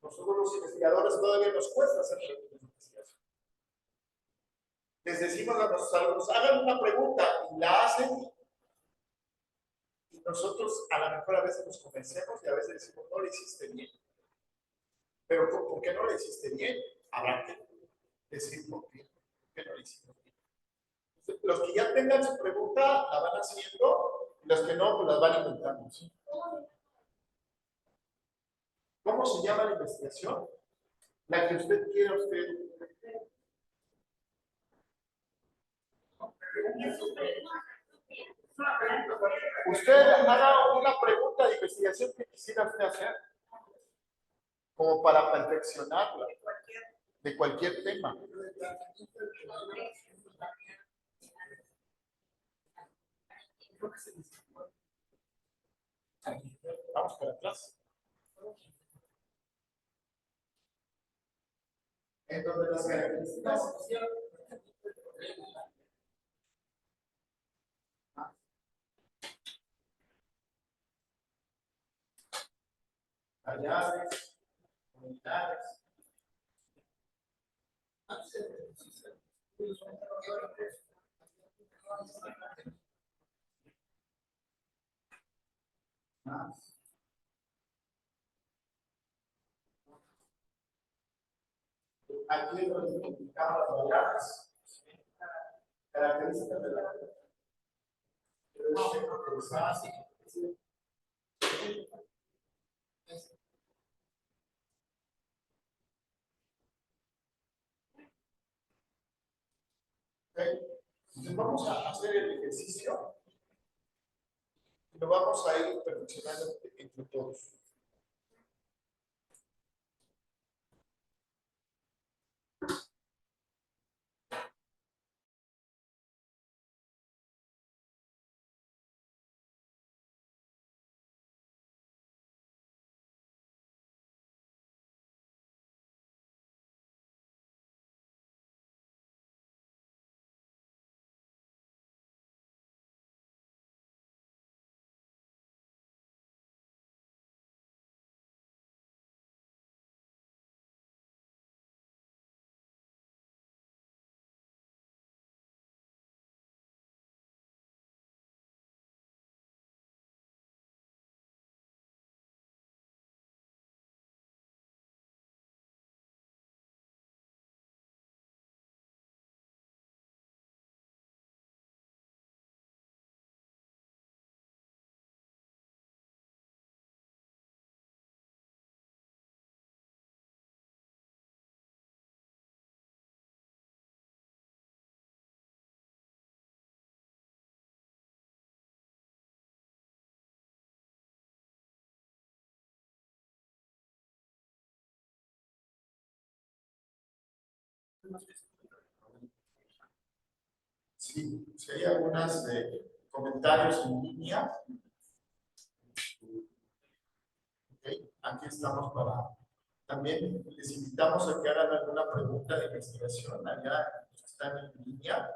Nosotros los investigadores todavía nos cuesta hacer preguntas de investigación. Les decimos a nuestros alumnos, hagan una pregunta y la hacen. Y nosotros a lo mejor a veces nos convencemos y a veces decimos, no le hiciste bien. Pero ¿por qué no le hiciste bien? Habrá que decir por qué no le hiciste bien. Entonces, los que ya tengan su pregunta la van haciendo, y los que no, pues las van inventando. ¿Sí? ¿Cómo se llama la investigación? La que usted quiera, Usted haga una pregunta de investigación que quisiera usted hacer, como para perfeccionarla, de cualquier tema. Vamos para atrás. Entonces las características variables, unidades. Aquí es donde identificamos las variables, características de la entonces vamos a hacer el ejercicio y lo vamos a ir perfeccionando entre todos. Sí, si hay algunos comentarios en línea, ok, aquí estamos para. También les invitamos a que hagan alguna pregunta de investigación allá los que están en línea,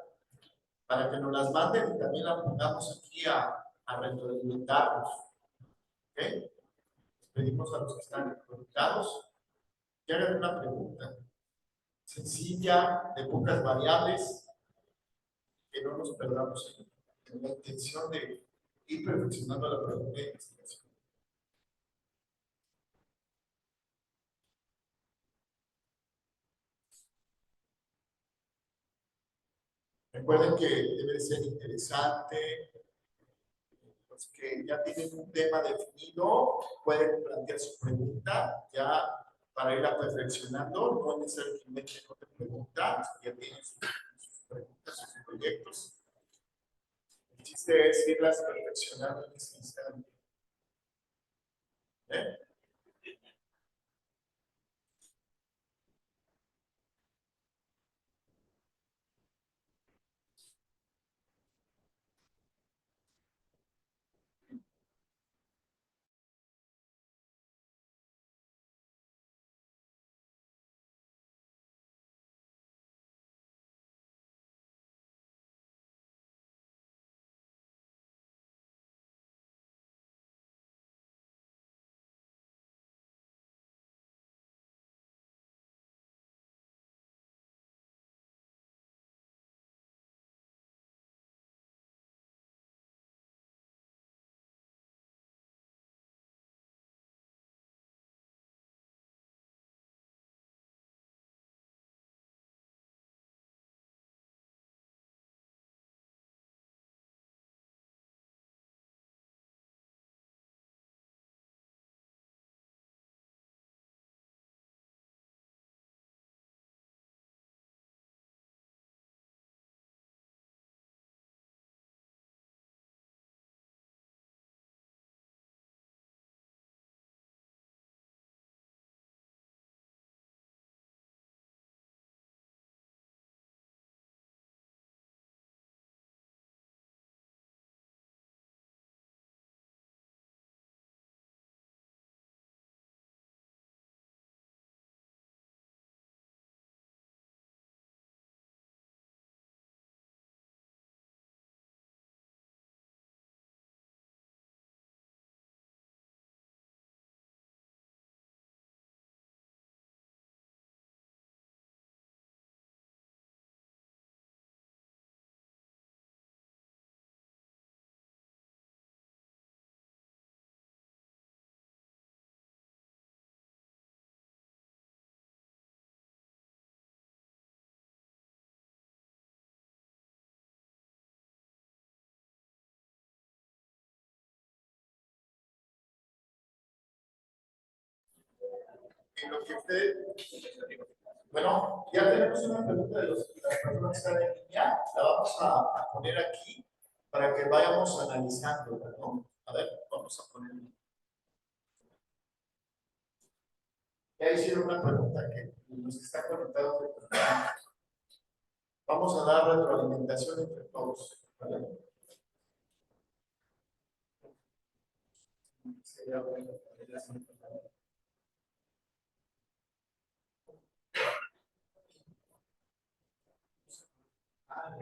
para que nos las manden y también la pongamos aquí a retroalimentarnos. ¿Ok? Les pedimos a los que están conectados que hagan una pregunta sencilla, de pocas variables, que no nos perdamos en la intención de ir perfeccionando la pregunta de investigación. Recuerden que debe ser interesante. Los que ya tienen un tema definido pueden plantear su pregunta ya para irla perfeccionando. No es necesario que inventen otra pregunta, ya tienen sus preguntas, sus proyectos. El chiste es irlas perfeccionando en ese instante. ¿Eh? En lo que usted, bueno, ya tenemos una pregunta de las personas que están en línea, la vamos a poner aquí para que vayamos analizando, ¿no? A ver, vamos a poner. Ya hicieron una pregunta que los que están conectados, vamos a dar retroalimentación entre todos, ¿vale? Sería bueno. Ah,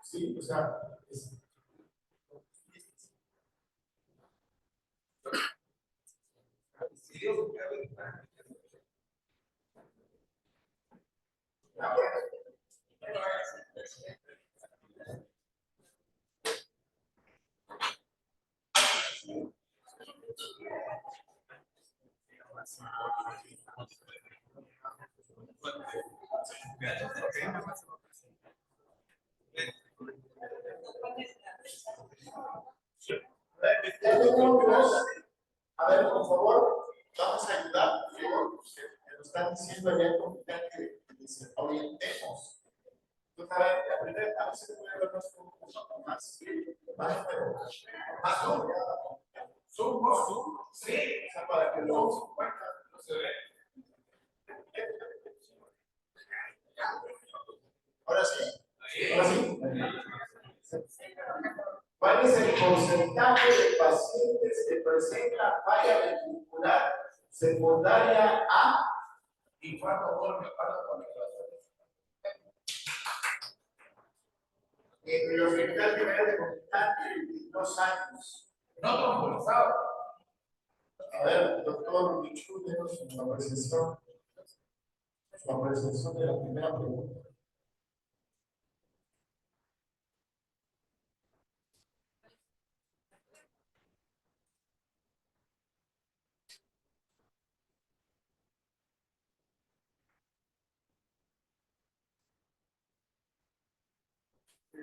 Sí, o sea, ya tenemos dos. A ver, por favor, vamos a ayudar. Que nos están diciendo allá en comunidad que nos orientemos. Entonces, a ver, la primera, a ver si se puede vernos un poco más. Más, pero más doble. Sí, o sea, para que lo no se ve. Ahora sí. Ahora sí. ¿Cuál es el porcentaje de pacientes que presentan falla ventricular secundaria a infarto por miocardio con en los hospitales que vayan de comunicar en 2 años? No trombolizado. A ver, doctor Michu, denos su apreciación. Su apreciación de la primera pregunta.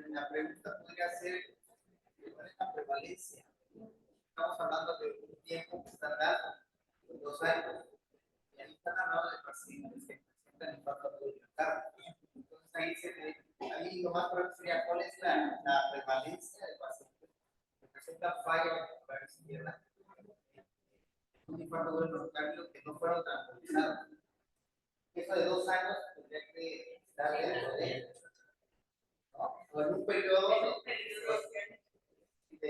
La pregunta podría ser, ¿cuál es la prevalencia? Estamos hablando de un tiempo que está largo, 2 años, y ahí están hablando de pacientes que presentan infarto de miocardio. Entonces ahí lo más probable sería, ¿cuál es la prevalencia de pacientes que presentan falla ventricular izquierda? Un infarto de miocardio que no fueron transportados. Eso de 2 años tendría que estar dentro de, ¿no? O en un periodo de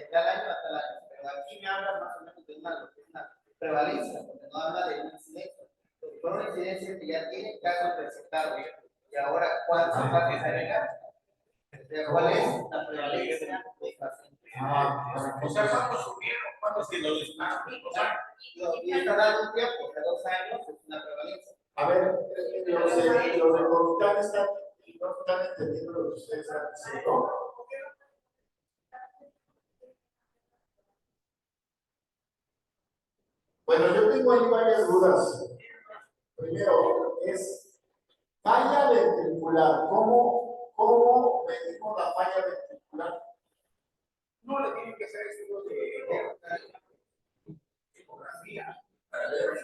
tal año a tal año. Pero aquí me habla más o menos de una prevalencia, porque no habla de una incidencia. Son una incidencia que ya tiene casos presentados. Y ahora, ¿cuántos casos agregar? ¿Cuál es la prevalencia de pacientes? O sea, ¿cuántos subieron? ¿Cuántos que lo están? Y está dando un tiempo, de 2 años, es una prevalencia. A ver, los de Comitán están y no están entendiendo lo que ustedes están diciendo. Bueno, yo tengo ahí varias dudas. Primero, es falla ventricular. ¿Cómo medimos la falla ventricular? No le tienen que hacer estudios de ecografía para ver.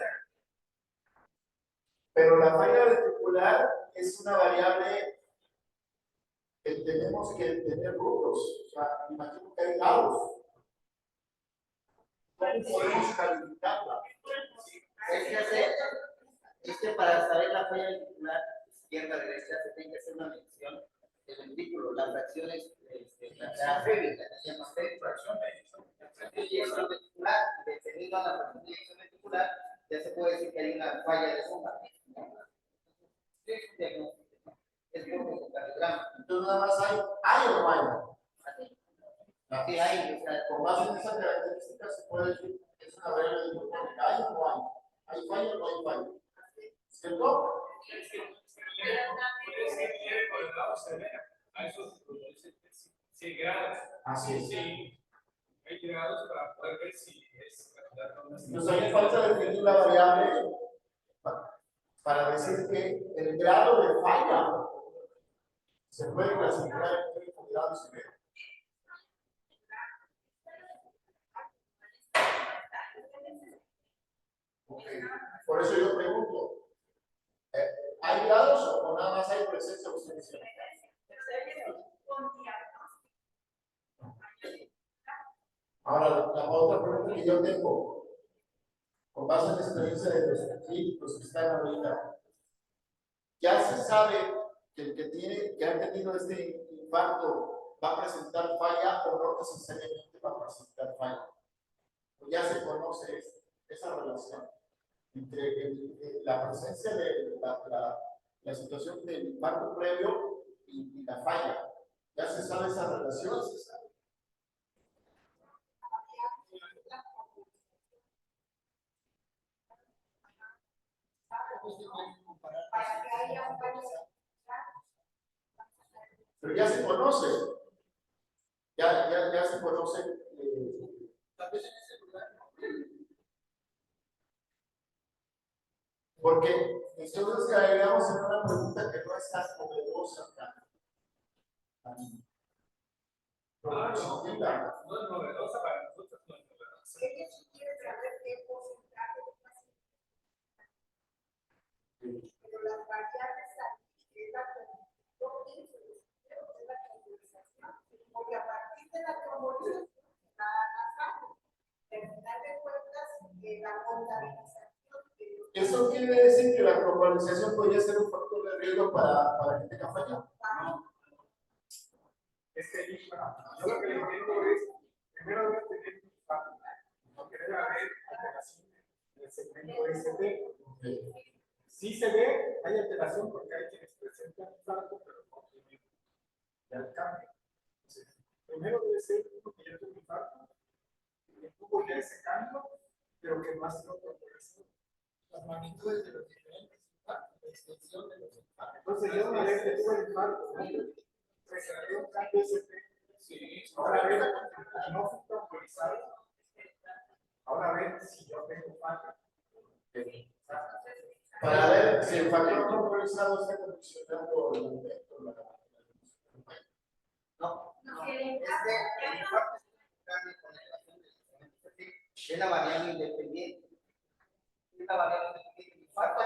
Pero la falla ventricular es una variable que tenemos que tener rubros. O sea, imagino que hay lados. ¿Cómo podemos calificarla? Es que para saber la falla ventricular izquierda derecha se tiene que hacer una medición del ventrículo, las fracciones, la FEBI, la llama FEBI, fracción de eyección ventricular, dependiendo de la fracción de eyección ventricular, ya se puede decir que hay una falla de sonda. Es un diagnóstico, es por ecocardiograma. Entonces nada más hay o no hay. Sí, hay, o sea, Con base en esa característica se puede decir que es una variable de hay o no hay. ¿Hay falla o no hay falla? ¿Cierto? A esos 100 grados. Así es. Sí, hay grados para poder ver si es candidato. Entonces hay falta definir la variable para decir que el grado de falla se puede clasificar en grados y medio. Okay. Por eso yo pregunto, ¿hay grados o nada más hay presencia o ausencia? Ahora, la otra pregunta que yo tengo, con base en la experiencia de los clínicos que están ahorita, ya se sabe que el que ha tenido este infarto va a presentar falla o no necesariamente va a presentar falla. Ya se conoce esa relación entre la presencia de la situación del infarto previo y la falla. Ya se sabe esa relación. Para que haya un buen. Pero ya se conoce. Ya se conoce. Tal vez en ese lugar no. Porque entonces caeríamos en una pregunta que no es tan novedosa. No es novedosa para nosotros, no es novedosa. Ellos quieren saber qué porcentaje de pacientes. Pero las variables aquí es la conversación, porque a partir de la conversión al final de cuentas, la contabilización. Eso quiere decir que la globalización podría ser un factor de riesgo para que tenga falla. Es que yo lo que entiendo es, primero debe tener un impacto, porque debe haber alteración en el segmento ST. Sí se ve, hay alteración porque hay quienes presentan infarto, pero no tienen ya el cambio. Entonces, primero debe ser uno que ya tuvo infarto, que tuvo ya ese cambio, pero que no ha sido progresivo. Las magnitudes de los diferentes impactos, la extensión de los impactos. Entonces, yo una vez que tuve el infarto, presenté un cambio ST. Sí, ahora ven, no fue autorizado. Ahora ven si yo tengo falta. Para ver si el factor globalizado está condicionando el momento. No, el impacto es la variable independiente. Es la variable independiente. El impacto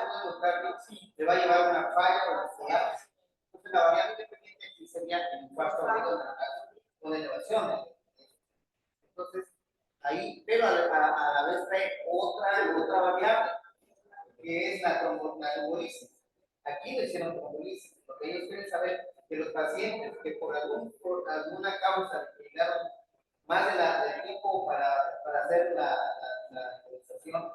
le va a llevar una falla o una. Entonces, la variable independiente sí sería el impacto con elevación. Entonces, ahí, pero a la vez trae otra variable, que es la trombolisis. Aquí le hicieron trombolisis, porque ellos quieren saber que los pacientes que por alguna causa llegaron más del tiempo para hacer la embolización,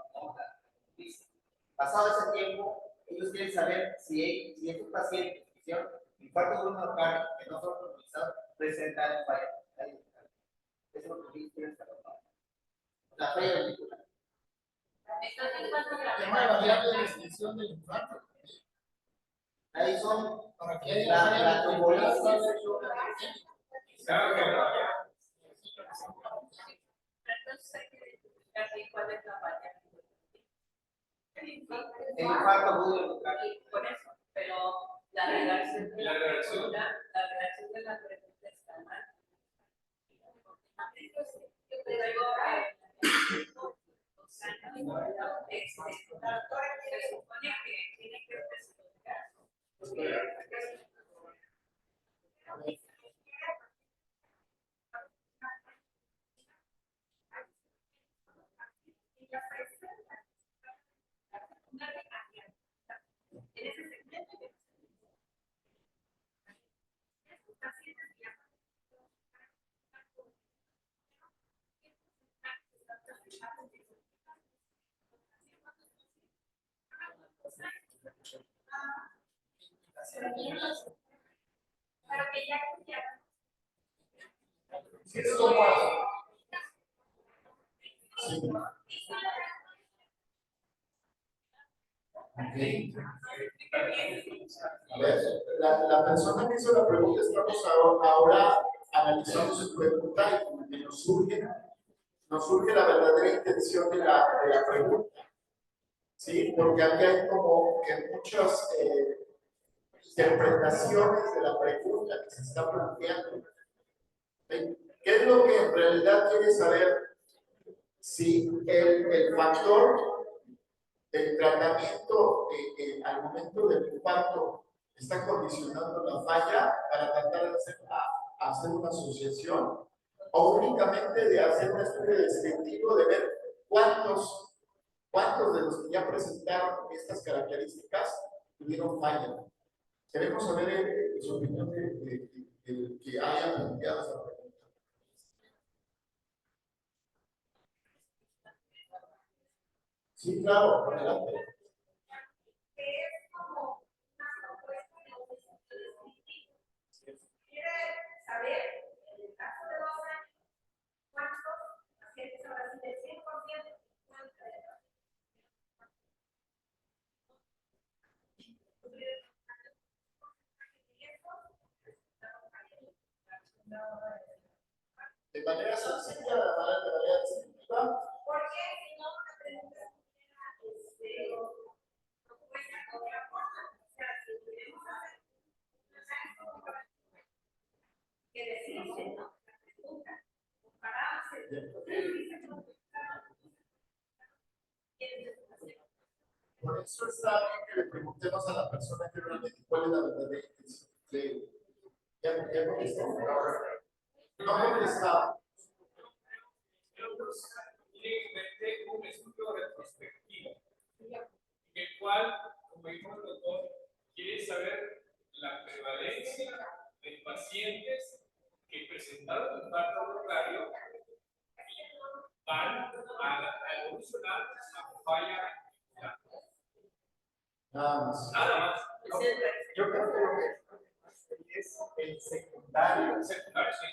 pasado ese tiempo, ellos quieren saber si estos pacientes que hicieron infarto de un miocardio que no fueron embolizados presentan falla. Eso es lo que ellos quieren saber. La falla ventricular. Es una variable de extensión del infarto. Ahí son Para que haya la trombolisis. Claro que no. Entonces hay que identificar cuál es la variable. El infarto agudo del miocardio. Por eso, pero la redacción de La redacción. la redacción de la pregunta está mal. Yo traigo se supone que tiene que especificar. En ese segmento pero que ya Sí, es como sí. A ver, la persona que hizo la pregunta, estamos ahora analizando su pregunta y nos surge la verdadera intención de la pregunta. ¿Sí? Porque aquí hay como que muchas interpretaciones de la pregunta que se está planteando. ¿Sí? ¿Qué es lo que en realidad quiere saber? Si el factor del tratamiento al momento del infarto está condicionando la falla para tratar de hacer una asociación o únicamente de hacer un estudio descriptivo de ver cuántos de los que ya presentaron estas características tuvieron falla. Queremos saber su opinión de que haya planteado esta pregunta. Sí, claro, adelante. Es como una propuesta de un estudio descriptivo. Quiere saber De manera sencilla, de manera descriptiva. Porque si no, la pregunta era, no puede ser de otra forma. O sea, si queremos hacer que decirse, ¿no? La pregunta, compararse, Por eso está bien que le preguntemos a la persona que realmente cuál es la verdadera intención. Ya contestamos. No contestamos. Tiene que un estudio retrospectivo, en el cual, como dijo el doctor, quiere saber la prevalencia de pacientes que presentaron infarto auriculario van a evolucionar a falla. Nada más. Nada más. Yo creo que es el secundario. Secundario, sí.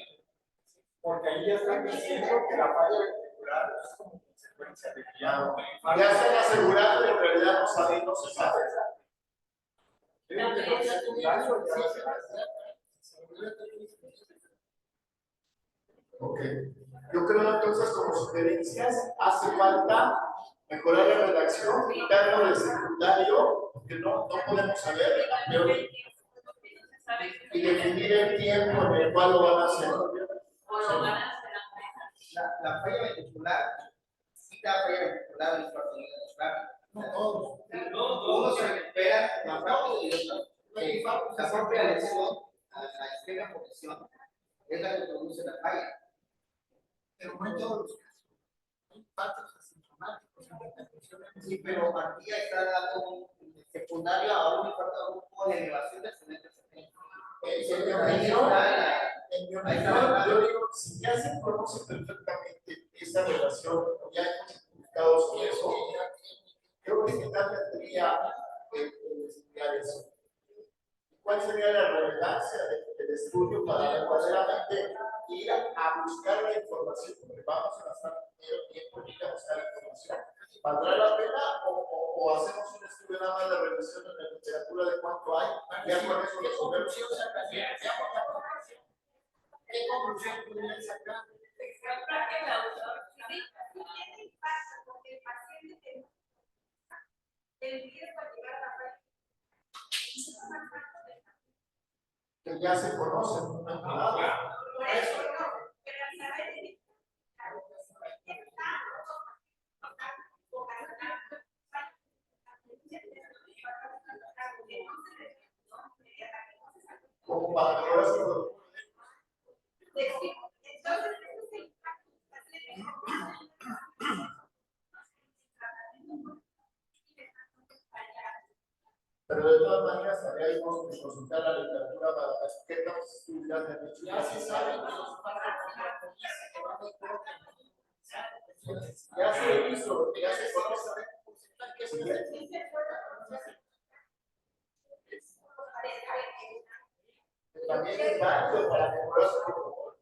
Porque ahí ya están diciendo que la falla ventricular es como consecuencia de que ya se han asegurado y en realidad no se sabe. Creo que los secundarios ya se Ok. Yo creo entonces como sugerencias hace falta mejorar la redacción, quitarlo de secundario, porque no podemos saber, y definir el tiempo en el cual lo van a hacer. La falla ventricular, sí, cada falla ventricular es infarto ventricular. Uno se recupera más rápido y otro. La propia lesión, la extrema posición, es la que produce la falla. Pero no en todos los casos. Hay infartos asintomáticos. Sí, pero aquí está dando un secundario a un infarto con elevación del cemento. En mi opinión, yo digo, si ya se conoce perfectamente esta relación, ya hemos publicado sobre eso, creo que tal tendría estudiar eso. ¿Cuál sería la relevancia del estudio para verdaderamente ir a buscar la información? Porque vamos a gastar tiempo en ir a buscar la información. ¿Valdrá la pena o hacemos un estudio nada más de revisión en la literatura de cuánto hay? Ya con eso resolvemos. ¿Qué conclusión podrían sacar? que el autor tiene impacto porque el paciente empieza a llegar a la falla. Que ya se conocen. Por eso no, pero al saber como para mejorar su producto. Entonces, pero de todas maneras tendríamos que consultar la literatura para ver qué tan estudios han hecho. Ya se sabe que los Ya se hizo, ya se conoce. También es válido para mejorar su producto.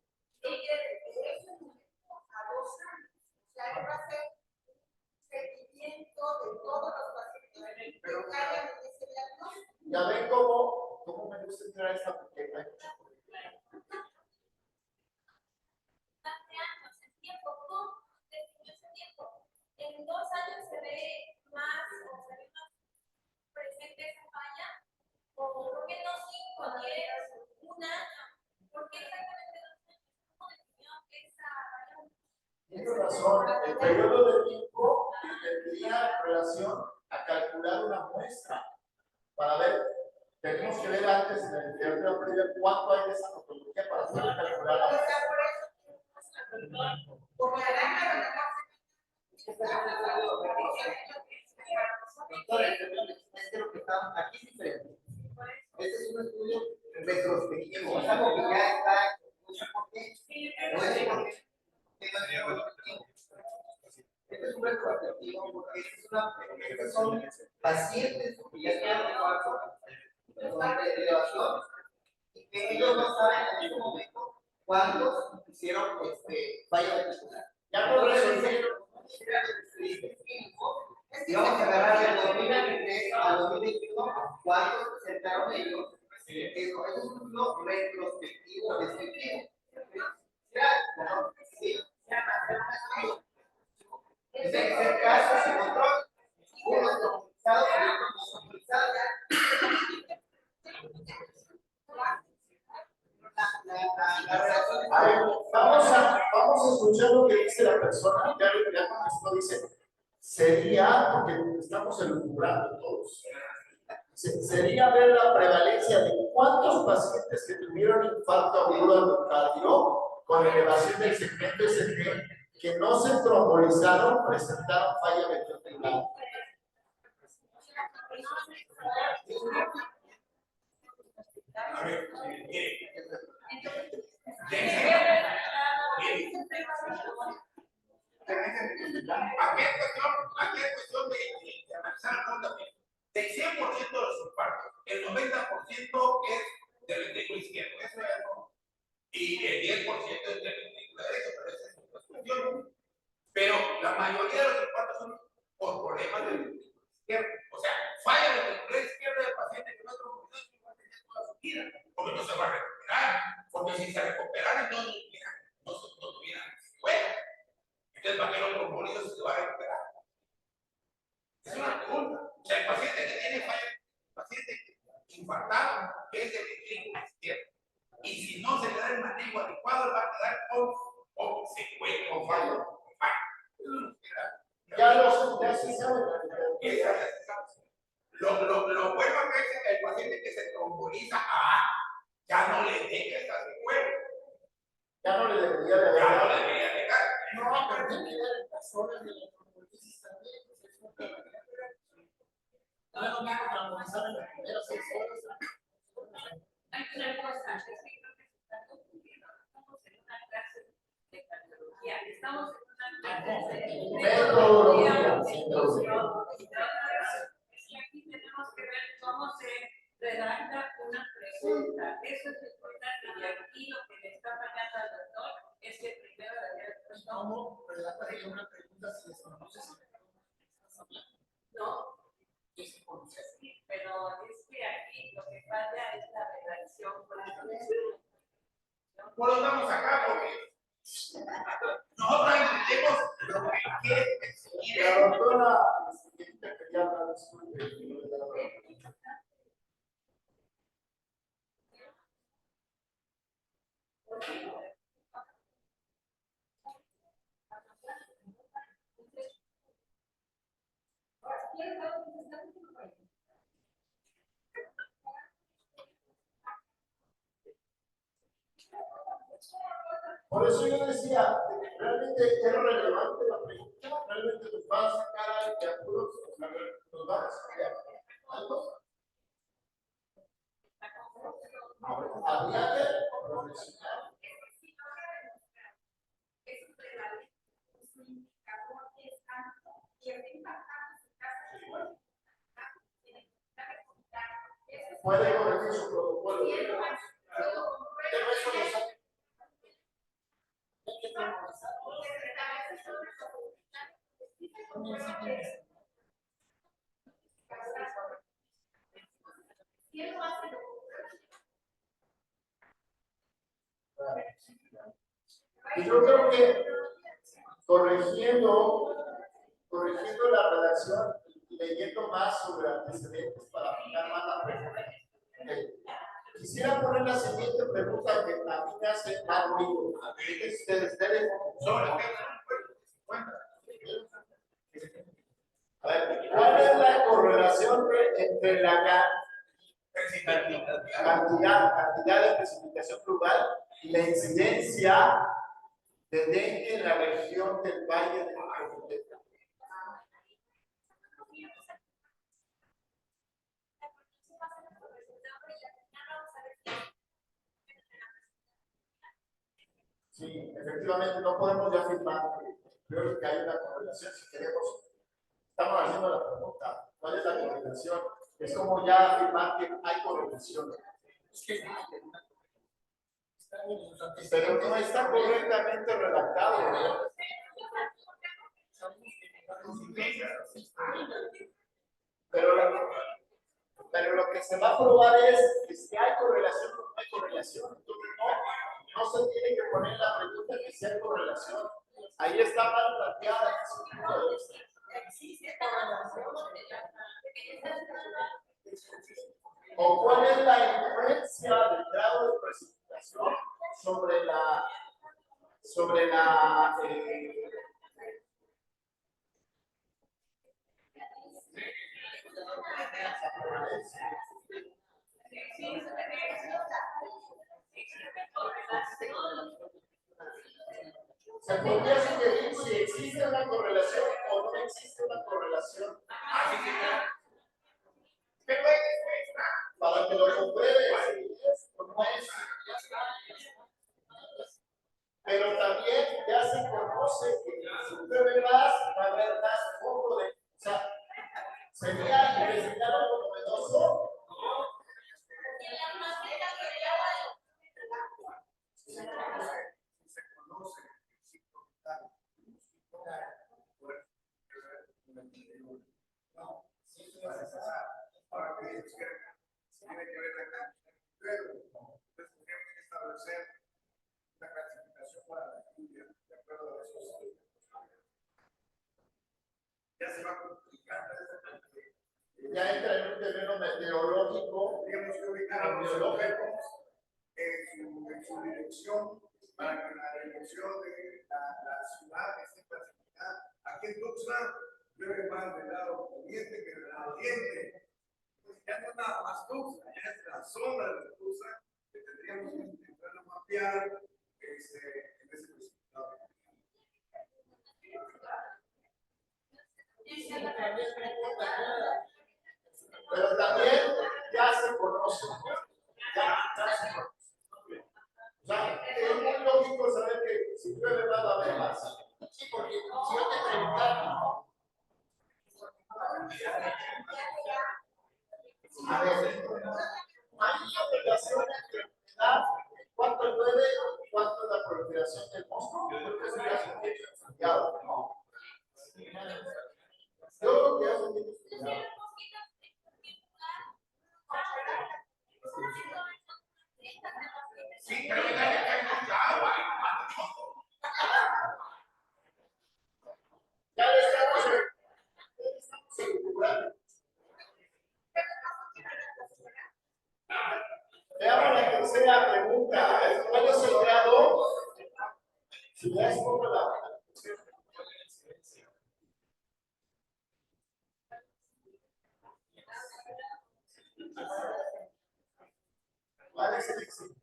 Ya ven cómo me gusta entrar a esta porque hay mucha publicidad. En 2 años se ve más o se ve más presente esa falla, o por qué no 5, 10, 1 año, ¿por qué exactamente 2 años? ¿Cómo definió esa falla? Tienes razón, el periodo de tiempo tendría relación a calcular una muestra para ver, tenemos que ver antes en el teoría de cuánto hay de esa patología para poder calcular la muestra. Aquí es diferente. Este es un estudio retrospectivo, es algo que ya está. Este es un retrospectivo porque estos son pacientes que ya están en fase de elevación y que ellos no saben en este momento cuántos hicieron falla ventricular. Ya por resolvieron. Y vamos a agarrar del 2023 al 2021 cuántos presentaron ellos. Eso es un estudio retrospectivo, descriptivo. A ver, vamos a escuchar lo que dice la persona. Ya con esto dice, sería, porque estamos elucubrando todos, sería ver la prevalencia de cuántos pacientes que tuvieron infarto agudo al miocardio con elevación del segmento ST que no se trombolizaron presentaron falla ventricular. A ver, aquí es cuestión de analizar el punto. Del 100% de los infartos, el 90% es del ventrículo izquierdo, eso es no. Y el 10% es del ventrículo derecho, pero esa es otra cuestión. Pero la mayoría de los infartos son por problemas del ventrículo izquierdo. O sea, falla del ventrículo izquierdo del paciente que no ha trombolizado y va a tener toda su vida, porque no se va a recuperar. Porque si se recuperara, entonces no tuviera secuela. Entonces, ¿para qué los trombolitos se va a recuperar? Es una pregunta. O sea, el paciente que tiene falla, el paciente infartado, que es del ventrículo izquierdo. Y si no se le da el manejo adecuado, va a quedar con secuela, con falla. Ya se sabe. Lo bueno es que el paciente que se tromboliza ya no le deja esta secuela. Ya no le debería de haber. Ya no le debería dejar. No, pero tiene que ver las horas de la trombolisis también. No es lo mismo trombolizar en las primeras 6 horas. Hay una cosa, es que creo que se está confundiendo. Estamos en una clase de cardiología, estamos en una clase de metodología. Y aquí tenemos que ver cómo se redacta una pregunta. Eso es importante. Y aquí lo que le está fallando al doctor es que primero le debe preguntar. ¿Cómo redacta una pregunta si desconoces el tema que estás hablando? No. ¿Qué se conoce? Sí, pero es que aquí lo que falla es la redacción. Por lo estamos acá porque nosotros entendemos lo que quiere perseguir. La doctora quería hablar de su Por eso yo decía, realmente es relevante la pregunta, realmente nos va a sacar de apuros, nos va a sacar algo. Habría que reflexionar. Puede corregir su protocolo. Pero eso no sabe. Y yo creo que corrigiendo la redacción y leyendo más sobre antecedentes para aplicar más la pregunta. Quisiera poner la siguiente pregunta que a mí me hace más ruido. Ustedes Sobre a ver, ¿cuál es la correlación entre la cantidad de precipitación plural y la incidencia de dengue en la región del Valle de Cocoteta? Sí, efectivamente, no podemos ya afirmar que hay una correlación. Si queremos, estamos haciendo la pregunta, ¿cuál es la correlación? Es como ya afirmar que hay correlación. Pero no está correctamente redactado, ¿no? Pero lo que se va a probar es que si hay correlación o no hay correlación. Entonces no se tiene que poner la pregunta que si hay correlación. Ahí está mal planteada. ¿O cuál es la influencia del grado de precipitación sobre la se podría sugerir si existe una correlación o no existe una correlación. Para que lo compruebes, si es o no es. Pero también ya se conoce que si pruebe más, va a haber más foco de. O sea, sería investigar algo novedoso. Tiene que ver la entonces tenemos que establecer una clasificación para la lluvia de acuerdo a esos. Ya se va complicando Ya entra en un terreno meteorológico, tenemos que ubicar a los objetos en su dirección para que la dirección de la ciudad esté clasificada. Aquí en Tuxtla llueve más del lado poniente que del lado oriente. Ya no es nada más Tuxtla, ya es la zona de Tuxtla que tendríamos que intentar mapear en ese resultado. pero también ya se conoce. Ya se conoce. O sea, es muy lógico saber que si llueve más va a haber más. Sí, porque si yo te preguntara, a ver, hay una relación entre humedad, cuánto llueve y cuánto es la proliferación del mosco. Creo que eso ya es un hecho estudiado, ¿no? Yo creo que ya es un hecho estudiado. Sí, pero que hay mucha agua. Ya le estamos en veamos la tercera pregunta. ¿Cuál es el grado? Si ya es como la. ¿Cuál es el éxito?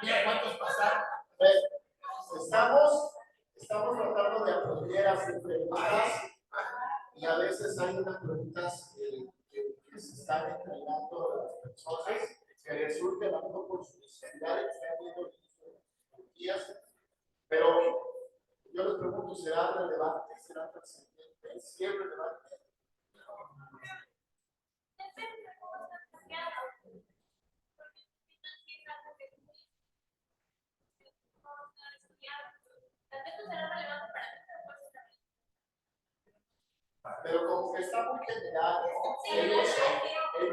Mira cuántos pasaron. Estamos tratando de aprender a hacer preguntas y a veces hay unas preguntas que se están entrenando a las personas que resulten a lo mejor por su necesidad que están viendo días, pero yo les pregunto, ¿será relevante? ¿Será trascendente? ¿Si es relevante? Pero como que está muy general, ¿no? El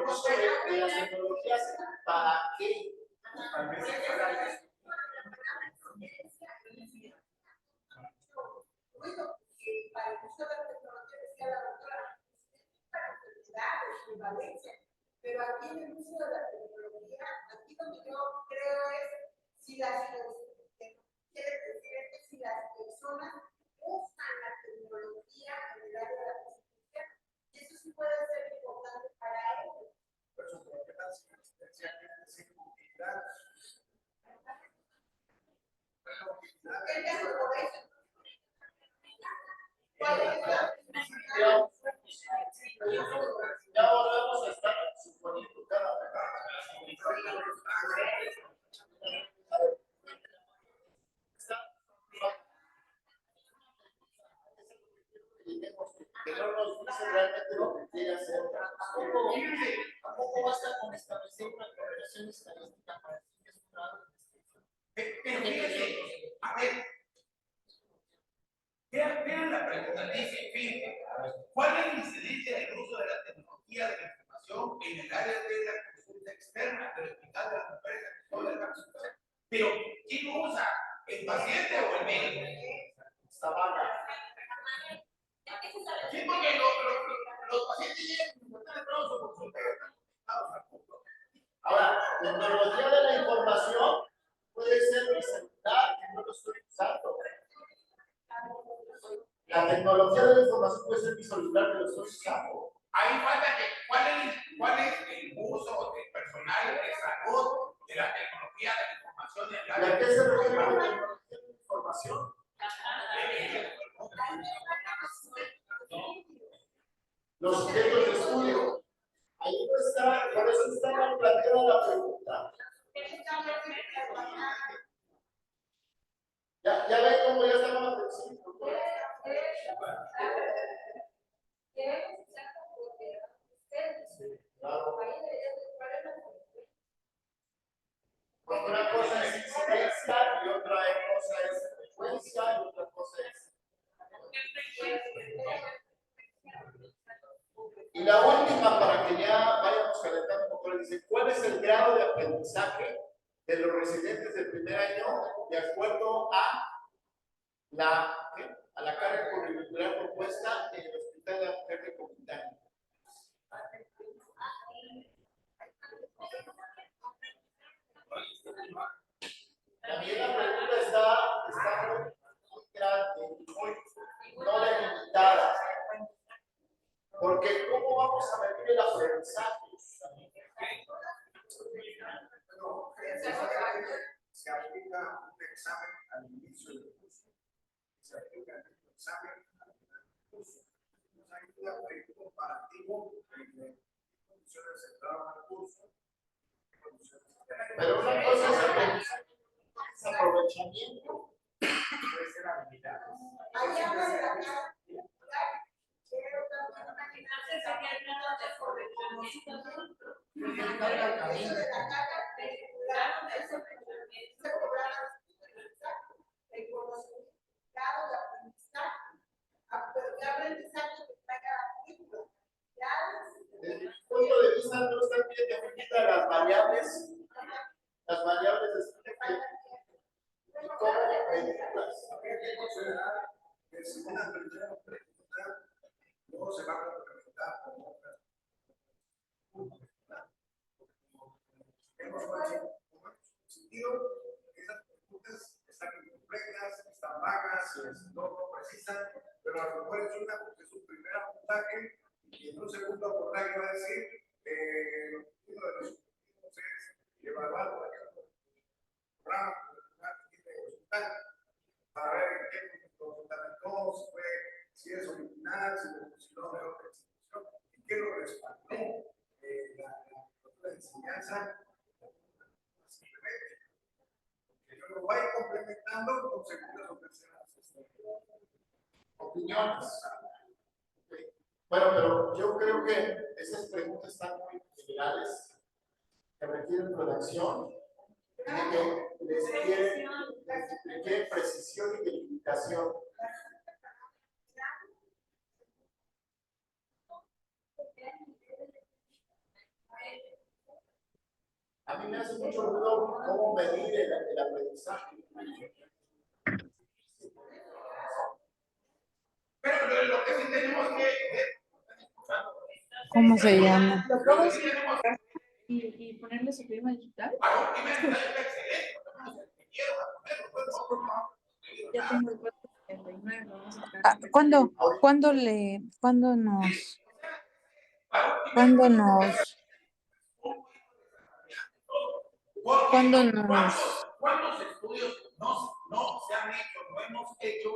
uso de las tecnologías, ¿para qué? Bueno, para el uso de la tecnología decía la doctora, para enfermedades, prevalencia, pero aquí en el uso de la tecnología, aquí donde yo creo es si las quiere decir es que si las personas usan la tecnología en el área de la justicia, y eso sí puede ser importante para ellos. Por eso, ¿qué tal si existencia quiere decir utilidad? El caso por eso. Ya volvemos a estar suponiendo cada vez. Que no nos dice realmente lo que quiere hacer. Tampoco basta con establecer una correlación estadística para decir que es un grado de Pero fíjense, a ver, vean la pregunta, dice, fíjense, ¿cuál es la incidencia del uso de la tecnología de la información en el área de la consulta externa? Pero, ¿quién lo usa? ¿El paciente o el médico? Está vaga. Sí, porque los pacientes llegan con su consulta. Ahora, tecnología de la información puede ser mi celular, que no lo estoy usando. La tecnología de la información puede ser mi celular, que lo estoy usando. Ahí falta que, ¿cuál es el uso del personal de salud de la tecnología de la información de ¿Y a qué se refiere la tecnología de la información? Los sujetos de estudio. Ahí no está, por eso está mal planteada la pregunta. Ya ven cómo ya estamos al principio. Claro. Porque una cosa es incidencia y otra cosa es frecuencia y otra cosa es. Y la última, para que ya vayamos calentando un poco, dice: ¿cuál es el grado de aprendizaje de los residentes del primer año de acuerdo a la carga curricular propuesta en el Hospital de la Mujer de Comunitaria? También la pregunta está muy grande, no delimitada. Porque ¿cómo vamos a medir el aprendizaje? Se aplica un examen al inicio del curso. Se aplica un examen al final del curso. Hay un comparativo entre condiciones de entrada al curso y condiciones de. Pero una cosa es aprendizaje, es aprovechamiento. Puede ser habilidades. Ahí habla de la cara. Desde mi punto de vista, no están bien definidas las variables de estudio y cómo medirlas. Habría que considerar que si una primera pregunta luego se va a complementar con otra. Hemos sentido que esas preguntas están incompletas, están vagas, no precisan, pero a lo mejor es una porque es un primer abordaje y en un segundo abordaje va a decir uno de los objetivos es evaluar, por ejemplo, el programa que tiene el hospital para ver en qué fundamentó, si es original, si lo funcionó de otra institución, y qué lo respaldó la enseñanza. Simplemente, que yo lo vaya complementando con segundas o terceras Opiniones. Bueno, pero yo creo que esas preguntas están muy generales, que requieren redacción, que requieren precisión y delimitación. A mí me hace mucho ruido cómo medir el aprendizaje. Pero lo que sí tenemos que ver. ¿Cómo se llama? ¿Lo puedo decir y ponerle su firma digital? Ya tengo el 479, vamos a Ah, ¿cuándo ¿Cuántos estudios no se han hecho, no hemos hecho,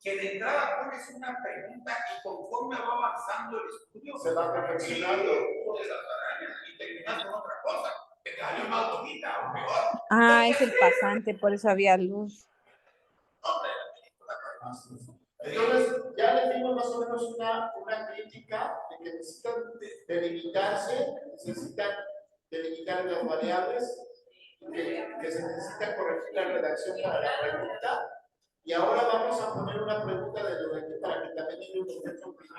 que de entrada pones una pregunta y conforme va avanzando el estudio se va perfeccionando y terminas con otra cosa, que te salió más bonita o mejor? Ah, es el pasante, por eso había luz. Entonces, ya le dimos más o menos una crítica de que necesitan delimitarse, necesitan delimitar las variables, que se necesita corregir la redacción para la pregunta. Y ahora vamos a poner una pregunta de los aquí para que también ellos nos den su opinión.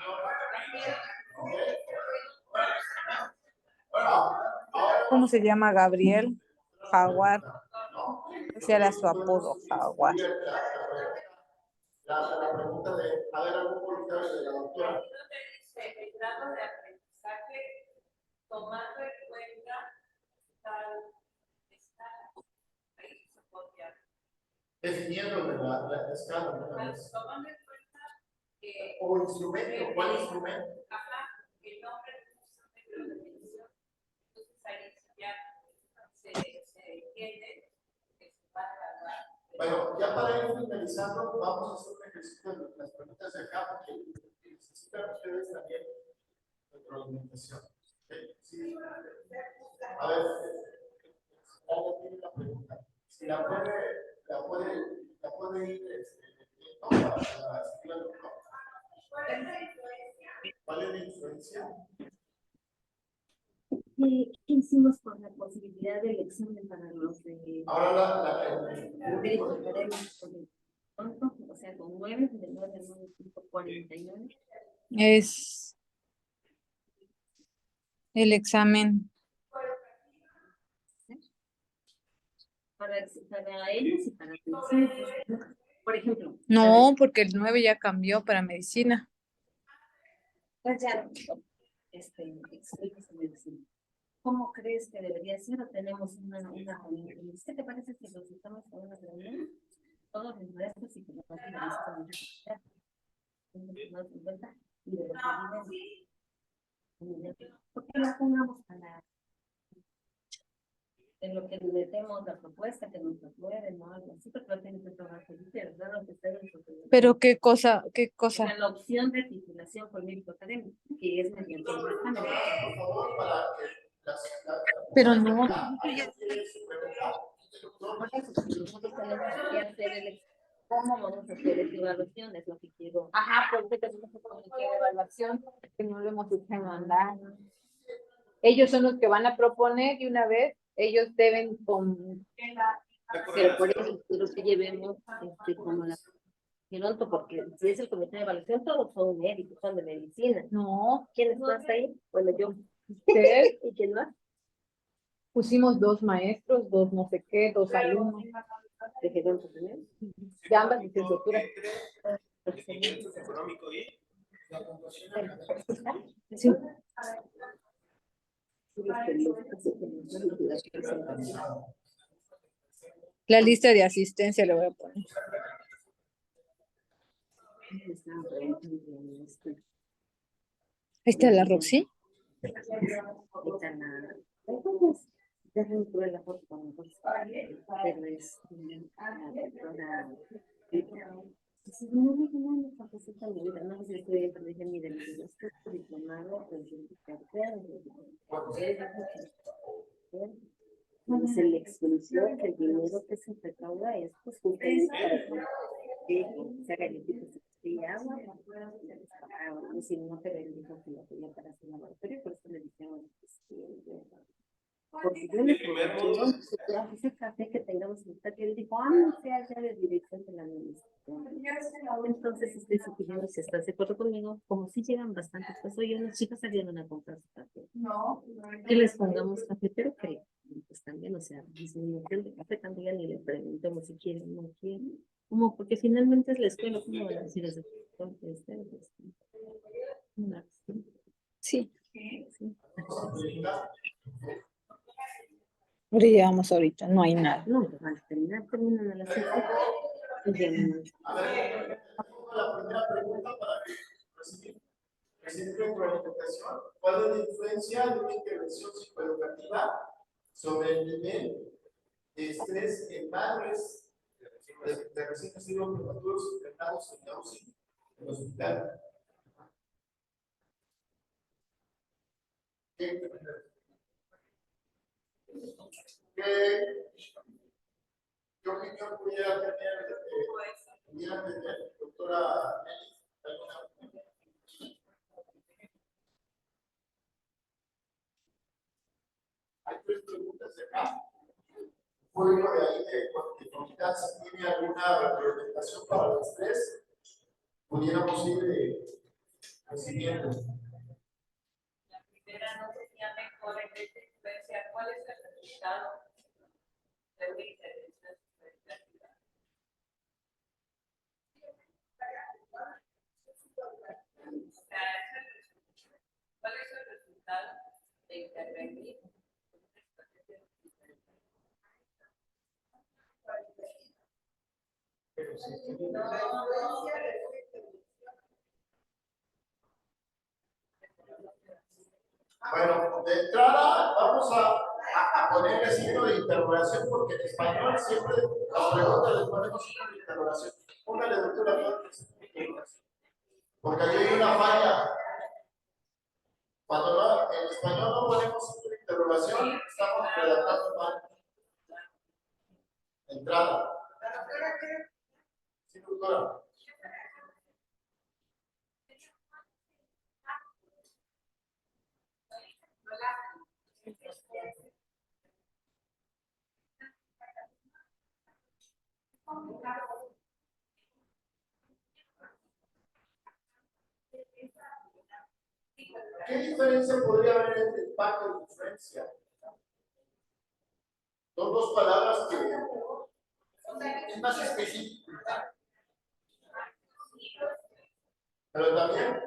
¿Cómo se llama? Gabriel Jaguar. Ese era su apodo, Jaguar. La pregunta de, a ver, algún comentario de la doctora. El grado de aprendizaje tomando en cuenta tal escala. Ahí se podría. Definiendo de la escala. ¿No? Tomando en cuenta que. O instrumento, ¿cuál instrumento? Ajá, el nombre de un instrumento de medición. Entonces ahí ya se entiende que se va a evaluar. Bueno, ya para ir finalizando, vamos a hacer un ejercicio de las preguntas de acá, porque necesitan ustedes también retroalimentación. Sí. A ver, alguien tiene una pregunta. Si la puede ir no, para seguir al doctor. ¿Cuál es la influencia? ¿Qué hicimos con la posibilidad de elección para los de Ahora médicos académicos con el tonto? O sea, con 9, de 9 a 9.49. Es el examen. Para ellos y para nosotros. Por ejemplo. No, porque el 9 ya cambió para medicina. Pues ya, explíquese medicina. ¿Cómo crees que debería ser? ¿O tenemos una reunión? ¿Qué te parece si nos estamos con una reunión? Todos los maestros y que nos pasen a visitar. Y de lo que ¿por qué lo pongamos para en lo que le metemos la propuesta que nos aprueben o algo así? Porque lo tienen que trabajar ¿verdad? Lo que ustedes Pero qué cosa, o sea, la opción de titulación por médico académico, que es mediante el examen. Por favor, para que pero no. Nosotros tenemos que hacer ¿cómo vamos a hacer esa evaluación? Es lo que quiero. Ajá, porque tenemos que comunicar evaluación, que no lo hemos hecho mandar. Ellos son los que van a proponer y una vez ellos deben con. Pero por eso quiero que llevemos como la piloto, porque si es el comité de evaluación, todos son médicos, son de medicina. No. ¿Quién más ahí? Bueno, yo. Usted. ¿Y quién más? Pusimos 2 maestros, 2 no sé qué, 2 alumnos. ¿De geronto primero? De ambas licenciaturas. Económico y Sí. La lista de asistencia le voy a poner. Ahí está la Roxy. Déjenme poner la foto con nosotros. Pero es si no me llaman esta cosita de vida, no sé si estoy pero dije, miren, yo estoy diplomado en pues la exclusión, que el dinero que se recauda es pues justamente para que se haga el equipo de agua, si no te bendijo que lo quería para hacer laboratorio, por eso le dijeron porque yo le prometieron ese café que tengamos en que él dijo, no sea ya de dirección de la administración. Entonces estoy sugiriendo si estás de acuerdo conmigo, como si llegan bastantes, pues oye, las chicas salieron a comprar su café. Que les pongamos café, pero que pues también, o sea, disminución de café también, y le preguntemos si quieren o no quieren. Como porque finalmente es la escuela, ¿cómo van a decir eso? Sí. Ahora llevamos ahorita, no hay nada. No, van a terminan a las 7. A ver, la primera pregunta para recibir retroalimentación. ¿Cuál es la influencia de una intervención psicoeducativa sobre el nivel de estrés en madres de recién nacidos prematuros internados en la UCI, en el hospital? ¿Qué opinión pudiera tener, doctora Nelly? Hay 3 preguntas de acá. Uno de ahí de confianza, ¿tiene alguna retroalimentación para el estrés? Pudiéramos ir recibiendo. La primera no tenía mejor en esta influencia. ¿Cuál es el resultado de una intervención? Bueno, de entrada vamos a ponerle signo de interrogación porque en español siempre las preguntas les ponemos signo de interrogación. Póngale, doctora, porque ahí hay una falla. Cuando no, en español no ponemos signo de interrogación, estamos redactando mal. Entrada. Sí, doctora. ¿Qué diferencia podría haber entre impacto y influencia? Son dos palabras que es más específico. Pero también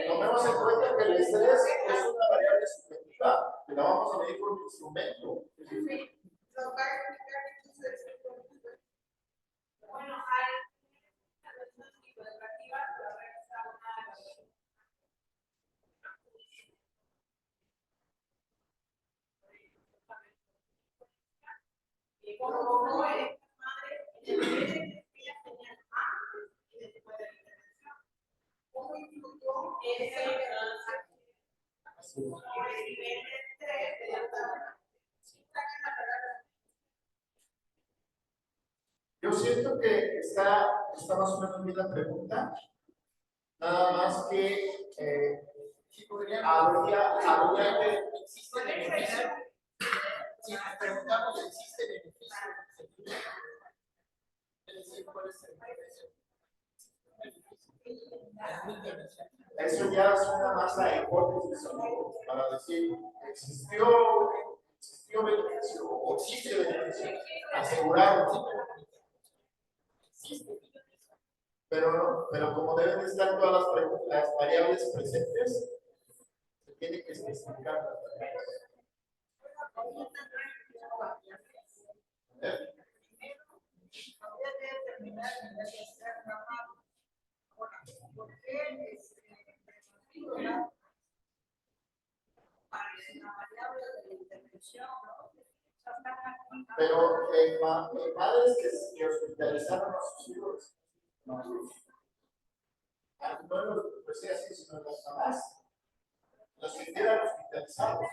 tomemos en cuenta que el estrés es una variable subjetiva que la vamos a medir con un instrumento. Bueno, hay algunos tipos de prácticas, pero realizar y como es madre, ellas tenían antes y después de la intervención. ¿Cómo influyó ese nivel de estrés de la Yo siento que está más o menos bien la pregunta. Nada más que habría que ¿Existe beneficio? Si nos preguntamos, ¿existe beneficio? Es decir, ¿cuál es el beneficio? eso ya es una masa de hipótesis para decir existió beneficio o existe beneficio asegurado. Pero como deben de estar todas las variables presentes, se tiene que especificar las variables. Pero padres que hospitalizaron a sus hijos, no los decía así, sino las mamás, los que quedan hospitalizados,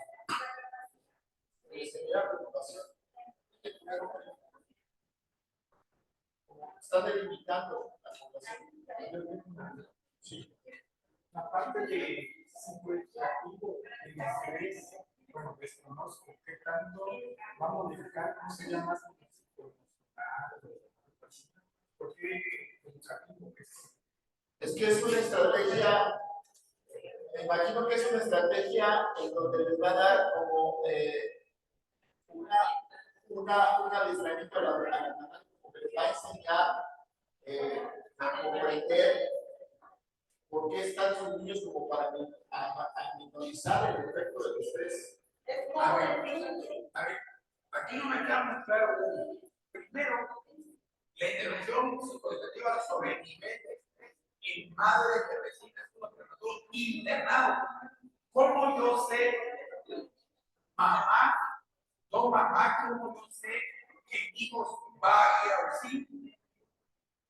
les genera preocupación. Están delimitando la población. Sí. La parte de psicoeducativo en estrés, bueno, desconozco qué tanto va a modificar, cómo se llama más porque educativo es que es una estrategia, me imagino que es una estrategia en donde les va a dar como un adiestramiento a la mamá, porque les va a enseñar a comprender por qué están sus niños como para minorizar el efecto del estrés. A ver, aquí no me queda muy claro. Primero, la intervención psicoeducativa sobre el nivel de estrés en madres que reciben estudios prematuros internados. ¿Cómo yo sé, mamá, cómo yo sé que mi hijo va a ir a auxilio?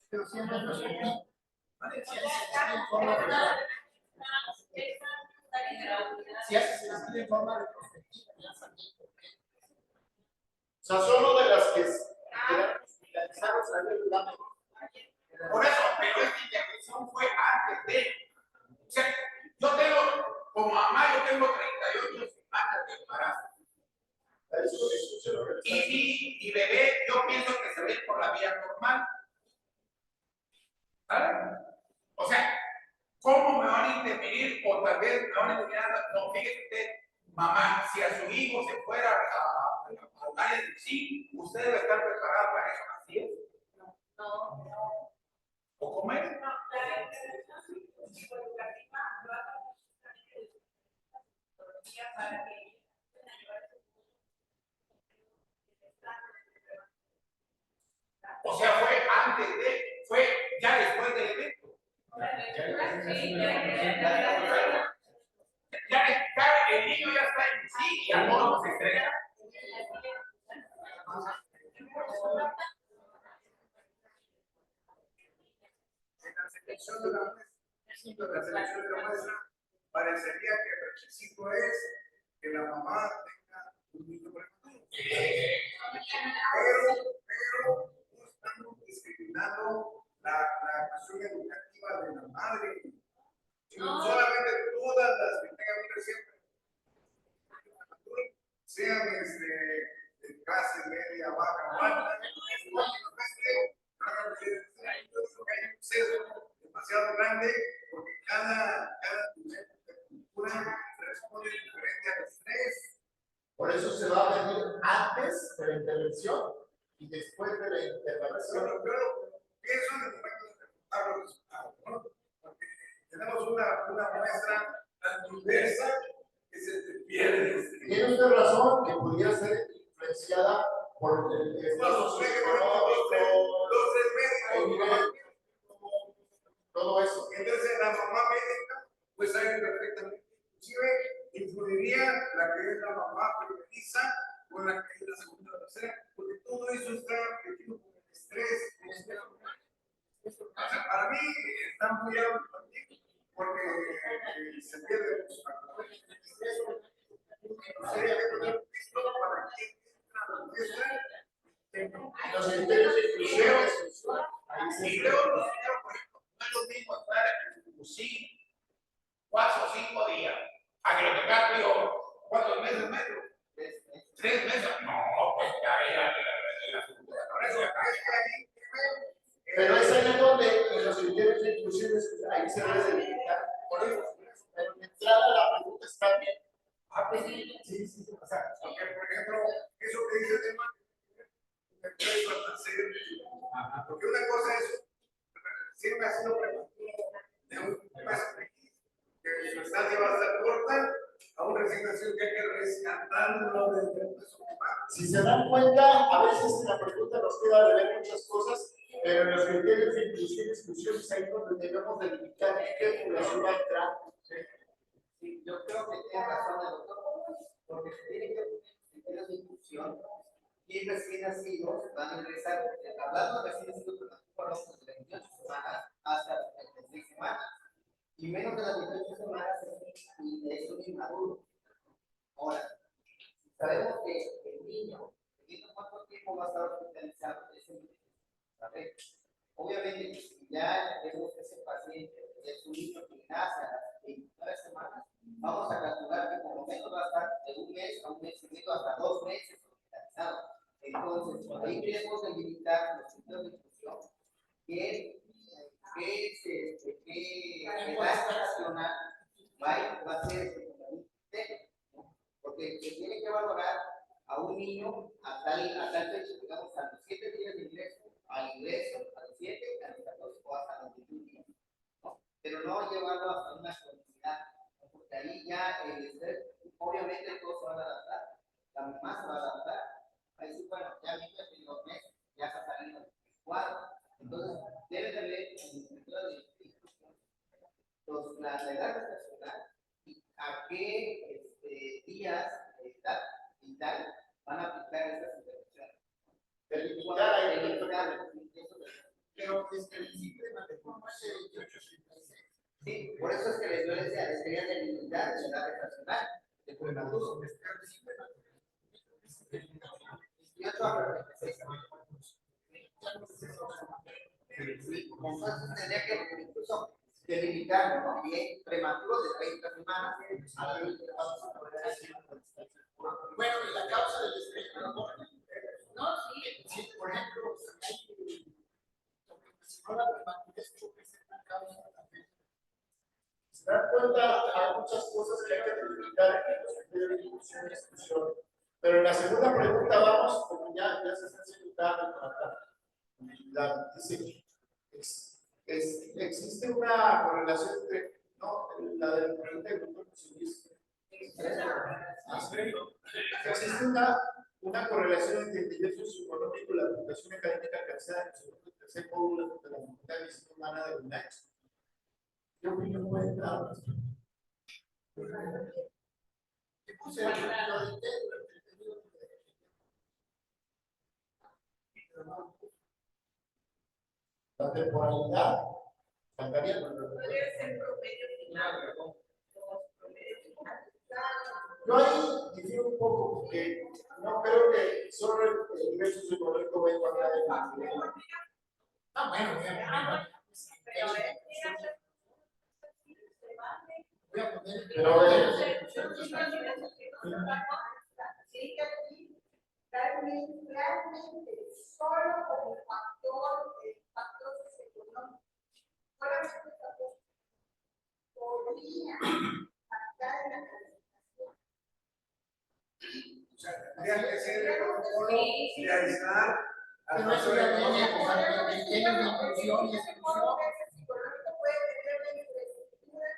Pero siempre nos permite. Si haces el estudio en forma de perspectiva, ya sabes por qué. O sea, solo de las que quedan hospitalizadas a nivel de. Por eso, pero esta intervención fue antes de. O sea, yo tengo, como mamá, yo tengo 38 semanas de embarazo. Y mi bebé, yo pienso que se ve por la vía normal. ¿Vale? O sea, ¿cómo me van a intervenir? O tal vez me van a intervenir. No, fíjese usted, mamá, si a su hijo se fuera a área de sí, usted debe estar preparada para eso. ¿Así es? No. ¿O cómo es? No, la intervención psicoeducativa lo hace para que o sea, fue antes de, fue la selección de la muestra, parecería que el requisito es que la mamá tenga un niño prematuro. Pero no estamos discriminando la cuestión educativa de la madre. Sino solamente todas las que tengan un reciente sean de clase media, baja, alta, hay un sesgo demasiado grande porque cada nivel de cultura responde diferente al estrés. Por eso se va a venir antes de la intervención y después de la intervención. Yo pienso en el momento de preguntar los resultados, ¿no? Porque tenemos una muestra tan diversa que se te pierde. Tiene usted razón que pudiera ser influenciada por el estado socioeconómico, el nivel, todo eso. Entonces la mamá médica pues sabe perfectamente, inclusive influiría la que es la mamá primeriza con la que es la segunda o tercera, porque todo eso está metido con el estrés. O sea, para mí está muy alto también, porque se pierde mucho. Para quien entra a la muestra, Los criterios de inclusión. Y luego los niños, por ejemplo, no es lo mismo estar en el sí 4 o 5 días, a que lo tengas peor, 4 meses metro, 3 meses, no, pues ya. por eso ahí Pero es ahí donde en los criterios de inclusión ahí se debe delimitar. Por eso, pero de entrada la pregunta está bien. pues sí. O sea, porque, por ejemplo, eso que dice el tema, me puede hasta hacer. Porque una cosa es, si me ha sido prematuro de un mes que su estancia va a estar corta, a un recién nacido que hay que rescatarlo desde el peso humano. Si se dan cuenta, a veces en la pregunta nos queda de ver muchas cosas, pero en los criterios de inclusión y exclusión es ahí donde debemos delimitar qué población va a entrar. Sí, yo creo que tiene razón el doctor, porque se tiene que tener criterios de inclusión y recién nacidos van a ingresar, hablando de recién nacidos, hablamos de 28 semanas hasta las 36 semanas, y menos de las 28 semanas es un inmaduro. Ahora, sabemos que el niño, dependiendo cuánto tiempo va a estar hospitalizado, es el niño. Obviamente, si ya vemos que ese paciente es un niño que nace a las 29 semanas, vamos a calcular que por lo menos va a estar de un mes a un mes y medio hasta 2 meses hospitalizado. Entonces, ahí queremos delimitar los criterios de inclusión, qué edad estacional va a ser este, porque se tiene que valorar a un niño a tal fecha, digamos, a los 7 días de ingreso, al ingreso, a los 7, a los 14 o hasta los 21 días, ¿no? Pero no llevarlo hasta una comunidad, porque ahí ya el estrés, obviamente todos se van a adaptar, la mamá se va a adaptar, ahí sí, bueno, ya niños en 2 meses, ya se ha salido del cuadro, entonces debe tener la edad estacional y a qué días y tal van a aplicar estas intervenciones. Pero desde el principio de matrimonio hace 28 sí, por eso es que yo les quería delimitar la edad estacional de prematuro. Entonces tendría que incluso delimitar, ¿no? Bien, prematuro de 30 semanas a 20. Bueno, y la causa del estrés, no, sí, por ejemplo, si no la prematurez, es una causa también. Se dan cuenta, hay muchas cosas que hay que delimitar en los criterios de inclusión y exclusión. Pero en la segunda pregunta vamos, como ya se está haciendo tarde para dice, existe una correlación entre, no, la de la pregunta del doctor Luis. Existe una correlación entre el nivel socioeconómico y la educación académica alcanzada en el tercer módulo de la Facultad de Medicina Humana de UNAM. ¿Qué opinión puede dar? La temporalidad cambiaría. Podría ser promedio final. Yo ahí difiero un poco porque no creo que solo el ingreso psicológico va a impactar en la actividad. Ah, bueno, voy a poner. Pero realmente solo como factor socioeconómico, solamente podría impactar en la calificación. O sea, tendría que ser el protocolo de aislar a Pero los eso ya factores viene, económicos. tiene una inclusión y exclusión. Psicológico puede tener la infraestructura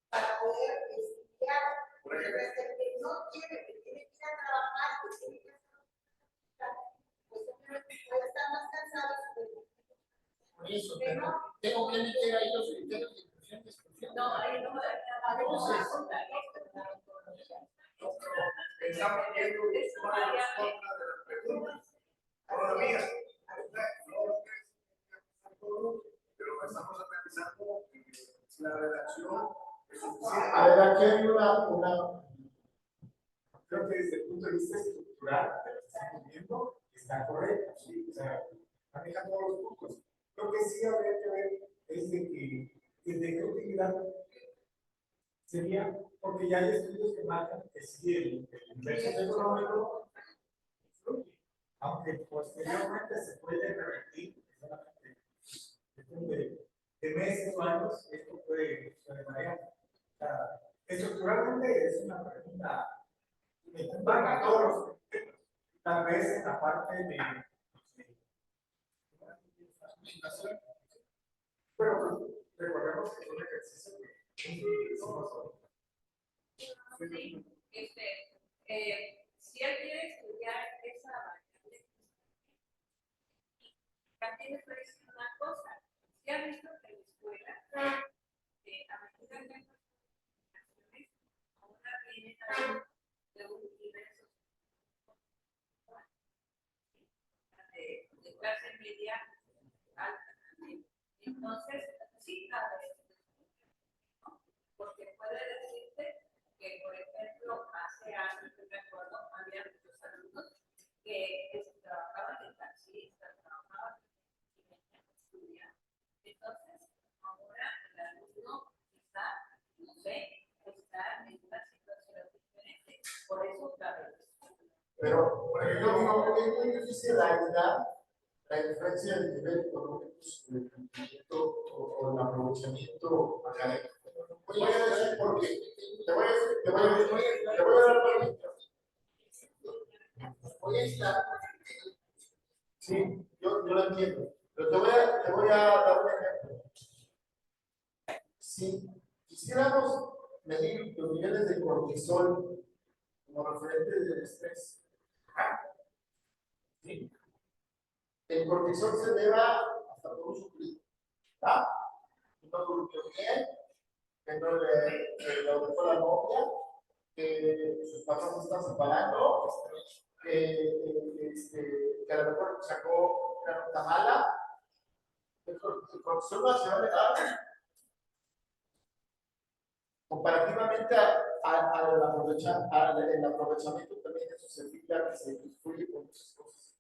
para poder estudiar, pero el que no quiere, que tiene que ir a trabajar, que tiene que hacer, pues simplemente puede estar más cansado. Por eso, pero tengo que meter ahí los criterios de inclusión y exclusión. No, ahí no, Estamos viendo los pros y los contras de las preguntas. Todavía. Pero estamos analizando si la redacción es suficiente. A ver, aquí hay creo que desde el punto de vista estructural de lo que estamos viendo, está correcto, ¿sí? O sea, maneja todos los puntos. Lo que sí habría que ver es de que de qué utilidad sería, porque ya hay estudios que marcan que sí, el ingreso económico influye, aunque posteriormente se puede revertir, solamente depende de meses o años, esto puede variar. O sea, estructuralmente es una pregunta que impacta a todos los temas. Tal vez en la parte de pero pues, recordemos que es un ejercicio que somos si él quiere estudiar esa variable, también les voy a decir una cosa. Si ha visto que en la escuela, a medida que las comunicaciones ahora vienen de un universo de clase media alta. Entonces, sí cabe, porque puede decirte que, por ejemplo, hace años, yo me acuerdo, había muchos alumnos que trabajaban en taxistas, trabajaban en estudiar. Entonces, ahora el alumno quizá, no sé, está en una situación diferente. Por eso cabe. pero, por ejemplo, es muy difícil aislar la diferencia del nivel económico del rendimiento o el aprovechamiento académico. Voy a decir por qué. Te voy a dar un ejemplo. Voy a estar. Sí, yo lo entiendo. Pero te voy a dar un ejemplo. Si quisiéramos medir los niveles de cortisol como referentes del estrés, ¿sí? El cortisol se eleva hasta por un suplido. No durmió bien, que no le dejó la novia, que sus papás se están separando, que a lo mejor sacó una nota mala. El cortisol va a elevar comparativamente al aprovechamiento también es susceptible a que se influye con muchas cosas.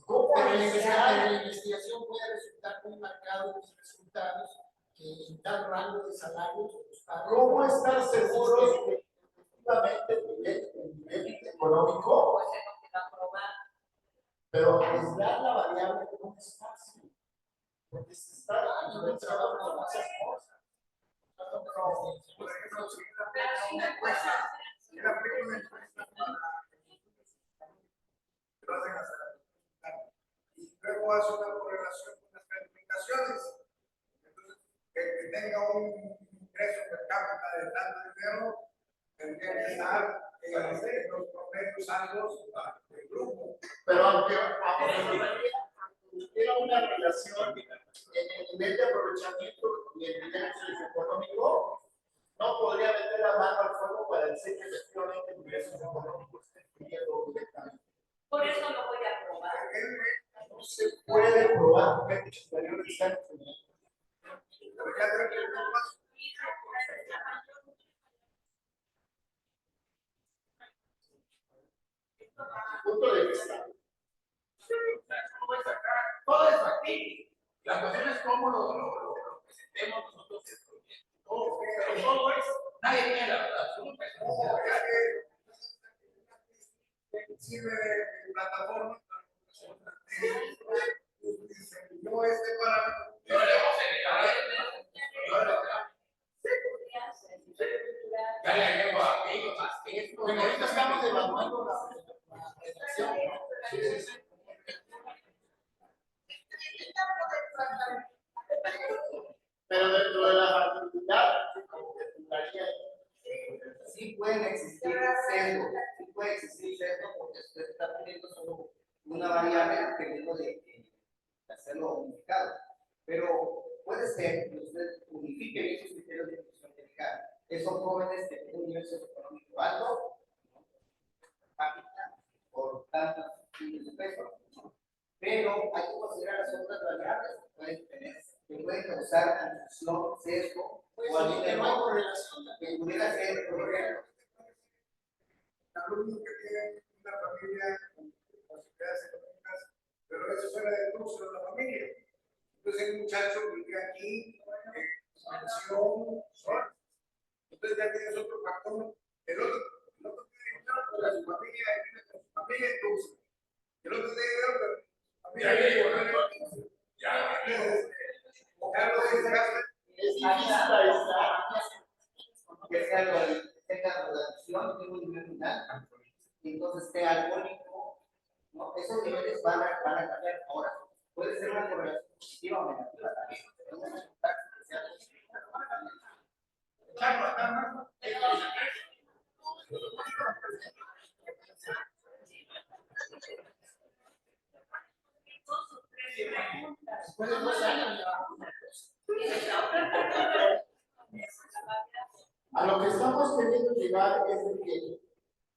Pero la investigación puede resultar muy marcado los resultados que en tal rango de salarios. ¿Cómo estar seguros que efectivamente el nivel económico? Pues se nos queda probar. Pero aislar la variable no es fácil, porque se está influenciado por muchas cosas. Por ejemplo, si la encuesta, si la primera encuesta lo hacen hacer. Y luego hace una correlación con las calificaciones. Entonces, que tenga un ingreso per cápita de tanto dinero, tendría que estar en los promedios altos del grupo. Pero aunque hubiera una relación en el nivel de aprovechamiento y el nivel socioeconómico, no podría meter la mano al fuego para decir que efectivamente el ingreso económico está influyendo directamente. Por eso lo voy a probar. no se puede probar porque hay muchos variables que están punto de vista. Todo es factible. La cuestión es cómo lo presentemos nosotros el proyecto. Todo es, nadie tiene la verdad absoluta. Sirve de plataforma. No este para. Yo le vamos a negar. Ya le llevo a aquello más que esto. Bueno, ahorita estamos evaluando la redacción. Pero dentro de la factibilidad, Sí pueden existir sesgos, porque usted está poniendo solo una variable dependiendo de hacerlo unificado. Pero puede ser que usted unifique bien sus criterios de inclusión vertical. Son jóvenes que tienen un nivel socioeconómico alto, por tantos miles de pesos, pero hay que considerar las otras variables que pueden tener, que pueden causar confusión, sesgo, o algún error correlación que pudiera ser, por ejemplo, alumnos que tienen una familia con posibilidades económicas, pero eso fuera de curso de la familia. Entonces el muchacho vive aquí, pensión, sol. Entonces ya tienes otro factor. El otro tiene dinero, pero su familia vive con su familia en Dulce. El otro tiene dinero, pero su familia vive con él. Ya lo desgasta. Es difícil aislar. que sea tenga relación, tenga un nivel final, y entonces esté alcohólico, ¿no? Esos niveles van a cambiar. Ahora, puede ser una correlación positiva o negativa también. Tenemos que contar que sea positiva. Después de 2 años a lo que estamos queriendo llegar es de que,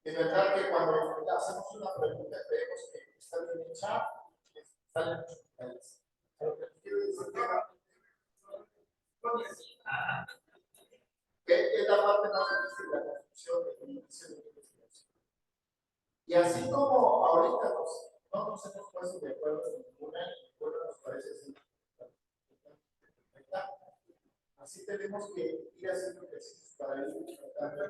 de verdad, que cuando hacemos una pregunta creemos que está bien hecha, salen muchos detalles. Lo que quiero decir que es la parte más difícil de la construcción de comunicación de investigación. Y así como ahorita no nos hemos puesto de acuerdo en ninguna, y ninguna nos parece así. Así tenemos que ir haciendo ejercicios para ir tratando de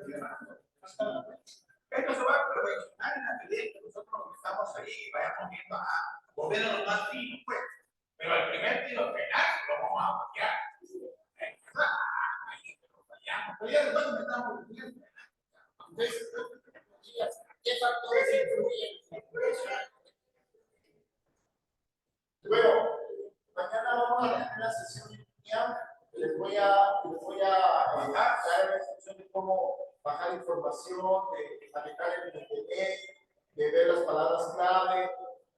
esto se va a perfeccionar en la medida que nosotros estamos ahí y vayamos viendo a volvernos más finos, pues. Pero el primer tiro penal lo vamos a fallar. Ahí lo fallamos. Pero ya después estamos viendo. Entonces, ¿qué factores influyen en la progresión? Bueno, mañana vamos a tener una sesión lineal. Les voy a dar una instrucción de cómo bajar información, de manejar el internet, de ver las palabras clave.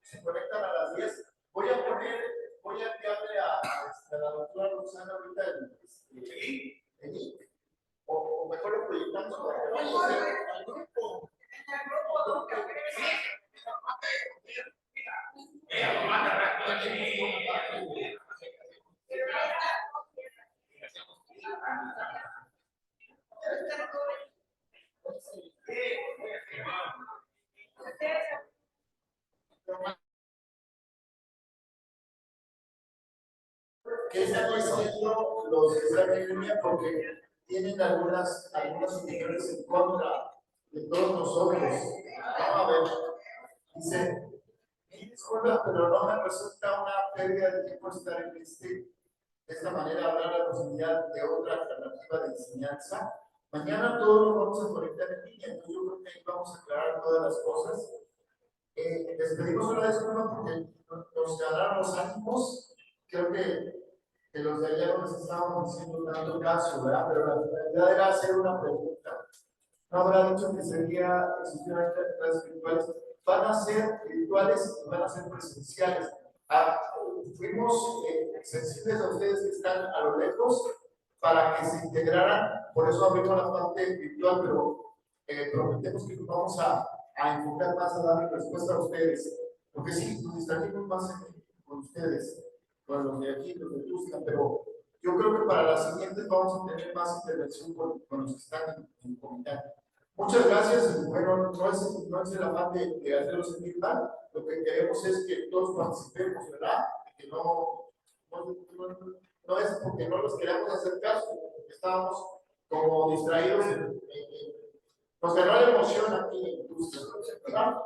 Se conectan a las 10. Voy a enviarle a la doctora Roxana ahorita el link. O mejor lo proyectamos para que vaya a hacer al grupo. ¿Qué están diciendo los que están en línea? Porque tienen algunas opiniones en contra de todos nosotros. Vamos a ver. Dice, disculpa, pero no me resulta una pérdida de tiempo estar en de esta manera habrá la posibilidad de otra alternativa de enseñanza. Mañana todos nos vamos a conectar en línea, entonces yo creo que ahí vamos a aclarar todas las cosas. Les pedimos una disculpa porque nos ganaron los ánimos. Creo que los de allá no les estábamos diciendo tanto caso, ¿verdad? Pero la finalidad era hacer una pregunta. No habrá dicho que sería exclusivamente las virtuales. Van a ser virtuales y van a ser presenciales. Fuimos sensibles a ustedes que están a lo lejos para que se integraran, por eso abrimos la parte virtual, pero prometemos que nos vamos a enfocar más a darle respuesta a ustedes, porque sí, nos distraímos más con ustedes, con los de aquí, los de Tuxtla, pero yo creo que para las siguientes vamos a tener más intervención con los que están en comité. Muchas gracias, y bueno, no es el afán de hacerlos sentir mal, lo que queremos es que todos participemos, ¿verdad? Que no es porque no los queramos hacer caso, porque estábamos como distraídos nos ganó la emoción aquí en Tuxtla, ¿verdad?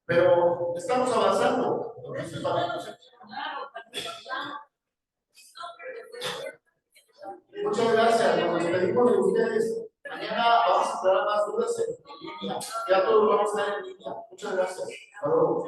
Pero estamos avanzando. Muchas gracias, nos despedimos de ustedes. Mañana vamos a aclarar más dudas en línea. Ya todos vamos a estar en línea. Muchas gracias. Hasta luego.